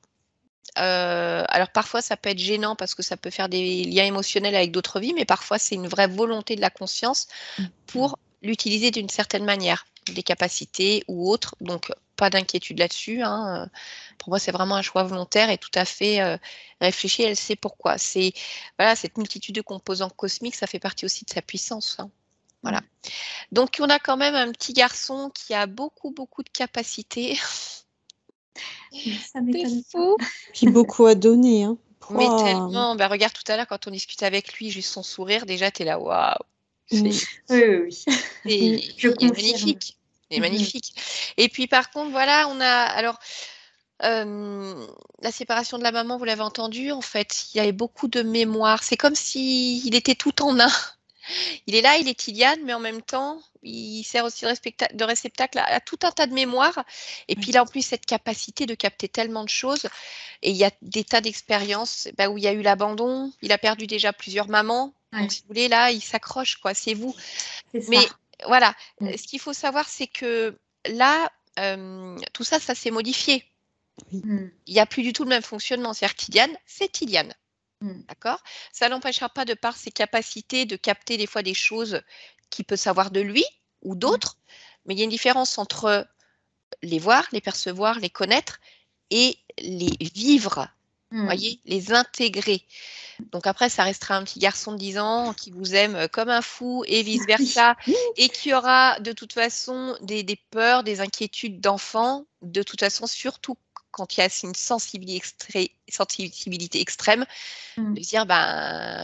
Speaker 1: Alors parfois ça peut être gênant parce que ça peut faire des liens émotionnels avec d'autres vies, mais parfois c'est une vraie volonté de la conscience pour l'utiliser d'une certaine manière, des capacités ou autres. Donc pas d'inquiétude là-dessus. Hein. Pour moi, c'est vraiment un choix volontaire et tout à fait réfléchi. Elle sait pourquoi. C'est voilà, cette multitude de composants cosmiques, ça fait partie aussi de sa puissance. Hein. Voilà. Donc, on a quand même un petit garçon qui a beaucoup, beaucoup de capacités.
Speaker 4: Ça m'étonne
Speaker 1: C'est fou.
Speaker 3: Puis beaucoup à donner. Hein.
Speaker 1: Mais
Speaker 3: Pouah.
Speaker 1: tellement. Bah, regarde tout à l'heure, quand on discute avec lui, juste son sourire, déjà, tu es là, waouh.
Speaker 3: Mm.
Speaker 4: Oui.
Speaker 1: Il est magnifique. Il est magnifique. Et puis, par contre, voilà, on a. Alors. La séparation de la maman, vous l'avez entendu, en fait, il y avait beaucoup de mémoire. C'est comme s'il était tout en un. Il est là, il est Tiliane, mais en même temps, il sert aussi de réceptacle à tout un tas de mémoires. Et puis, il a en plus cette capacité de capter tellement de choses. Et il y a des tas d'expériences où il y a eu l'abandon. Il a perdu déjà plusieurs mamans. Donc, si vous voulez, là, il s'accroche, quoi. C'est vous. Mais voilà, ce qu'il faut savoir, c'est que là, tout ça, ça s'est modifié.
Speaker 3: Oui.
Speaker 1: Il n'y a plus du tout le même fonctionnement. C'est-à-dire que Tiliane, c'est Tiliane. D'accord? Ça n'empêchera pas, de par ses capacités, de capter des fois des choses qu'il peut savoir de lui ou d'autres. Mais il y a une différence entre les voir, les percevoir, les connaître et les vivre. Vous voyez, les intégrer. Donc après, ça restera un petit garçon de 10 ans qui vous aime comme un fou et vice-versa, et qui aura de toute façon des peurs, des inquiétudes d'enfant, de toute façon, surtout quand il y a une sensibilité extrême, de dire,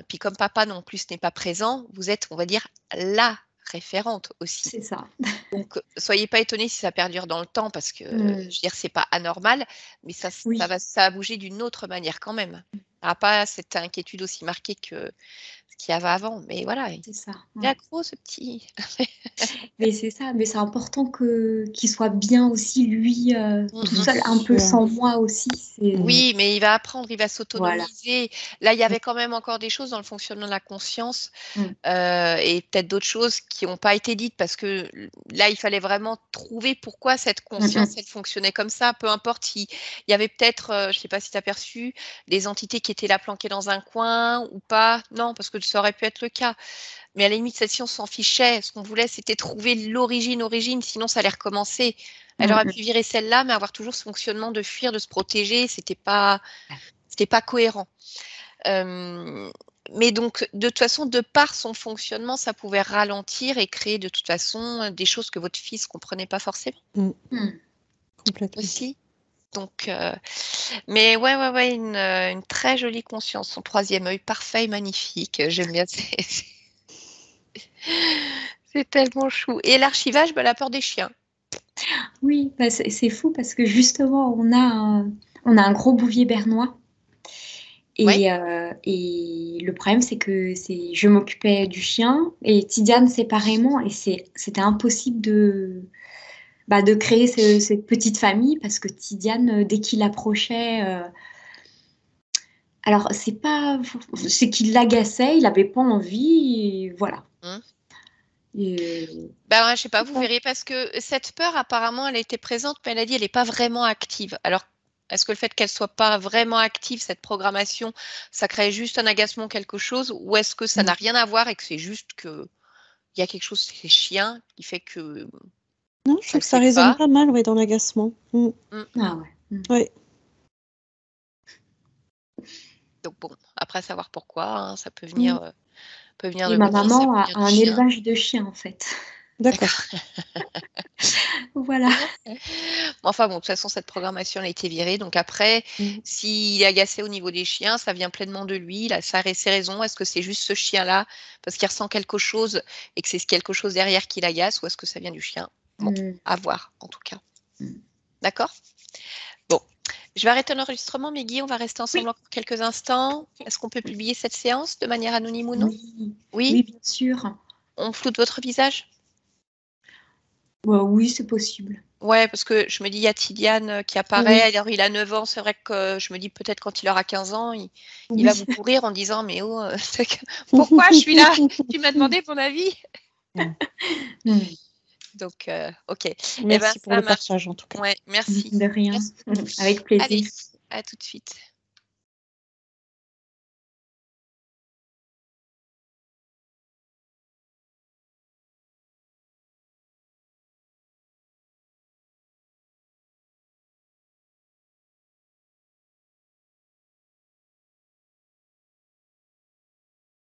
Speaker 1: puis comme papa non plus n'est pas présent, vous êtes, on va dire, la référente aussi.
Speaker 4: C'est ça.
Speaker 1: Donc, soyez pas étonnés si ça perdure dans le temps, parce que, je veux dire, c'est pas anormal, mais ça va bouger d'une autre manière quand même. Il n'y aura pas cette inquiétude aussi marquée que ce qu'il y avait avant. Mais voilà,
Speaker 4: C'est ça.
Speaker 1: il est accro, ce petit.
Speaker 4: Mais c'est ça, mais c'est important qu'il soit bien aussi, lui, tout seul, un peu
Speaker 3: sûr.
Speaker 4: sans moi aussi.
Speaker 1: Oui, mais il va apprendre, il va s'autonomiser. Là, il y avait quand même encore des choses dans le fonctionnement de la conscience et peut-être d'autres choses qui n'ont pas été dites, parce que là, il fallait vraiment trouver pourquoi cette conscience, elle fonctionnait comme ça. Peu importe s'il y avait peut-être, je ne sais pas si tu as perçu, des entités qui étaient là planquées dans un coin ou pas. Non, parce que ça aurait pu être le cas. Mais à la limite, cette science s'en fichait. Ce qu'on voulait, c'était trouver l'origine, sinon ça allait recommencer. Elle aurait pu virer celle-là, mais avoir toujours ce fonctionnement de fuir, de se protéger, c'était pas cohérent. Mais donc, de toute façon, de par son fonctionnement, ça pouvait ralentir et créer de toute façon des choses que votre fils ne comprenait pas forcément.
Speaker 3: Complètement.
Speaker 1: Aussi. Donc, mais ouais, une très jolie conscience. Son troisième œil parfait et magnifique. J'aime bien. C'est tellement chou. Et l'archivage, la peur des chiens.
Speaker 4: Oui, c'est fou parce que justement, on a un gros bouvier bernois. Et, et le problème, c'est que je m'occupais du chien et Tidiane séparément, et c'était impossible de créer cette petite famille, parce que Tidiane, dès qu'il approchait, alors c'est qu'il l'agaçait, il n'avait pas envie, et voilà.
Speaker 1: Je sais pas, vous verrez, parce que cette peur, apparemment, elle était présente, mais elle a dit, elle n'est pas vraiment active. Alors, est-ce que le fait qu'elle soit pas vraiment active, cette programmation, ça crée juste un agacement, quelque chose, ou est-ce que ça n'a rien à voir et que c'est juste que il y a quelque chose chez les chiens qui fait que...
Speaker 3: Non, je trouve que ça résonne pas mal, dans l'agacement.
Speaker 4: Ah ouais.
Speaker 3: Ouais.
Speaker 1: Donc bon, après, savoir pourquoi, ça peut venir...
Speaker 4: Et ma maman a un élevage de chiens, en fait.
Speaker 3: D'accord.
Speaker 4: Voilà.
Speaker 1: Enfin bon, de toute façon, cette programmation a été virée. Donc après, s'il est agacé au niveau des chiens, ça vient pleinement de lui. Il a ses raisons. Est-ce que c'est juste ce chien-là parce qu'il ressent quelque chose et que c'est quelque chose derrière qui l'agace, ou est-ce que ça vient du chien? Bon, à voir, en tout cas. D'accord? Bon, je vais arrêter l'enregistrement, Meggy. On va rester ensemble encore quelques instants. Est-ce qu'on peut publier cette séance de manière anonyme ou non?
Speaker 4: Oui, bien sûr.
Speaker 1: On floute votre visage?
Speaker 4: Oui, c'est possible.
Speaker 1: Ouais, parce que je me dis, il y a Tiliane qui apparaît, alors il a 9 ans, c'est vrai que je me dis peut-être quand il aura 15 ans, il va vous courir en disant, mais oh, pourquoi je suis là? Tu m'as demandé mon avis? Donc, ok.
Speaker 3: Merci pour le partage, en tout cas.
Speaker 1: Ouais, merci.
Speaker 4: De rien.
Speaker 1: Merci.
Speaker 4: Avec plaisir.
Speaker 1: Allez, à tout de suite.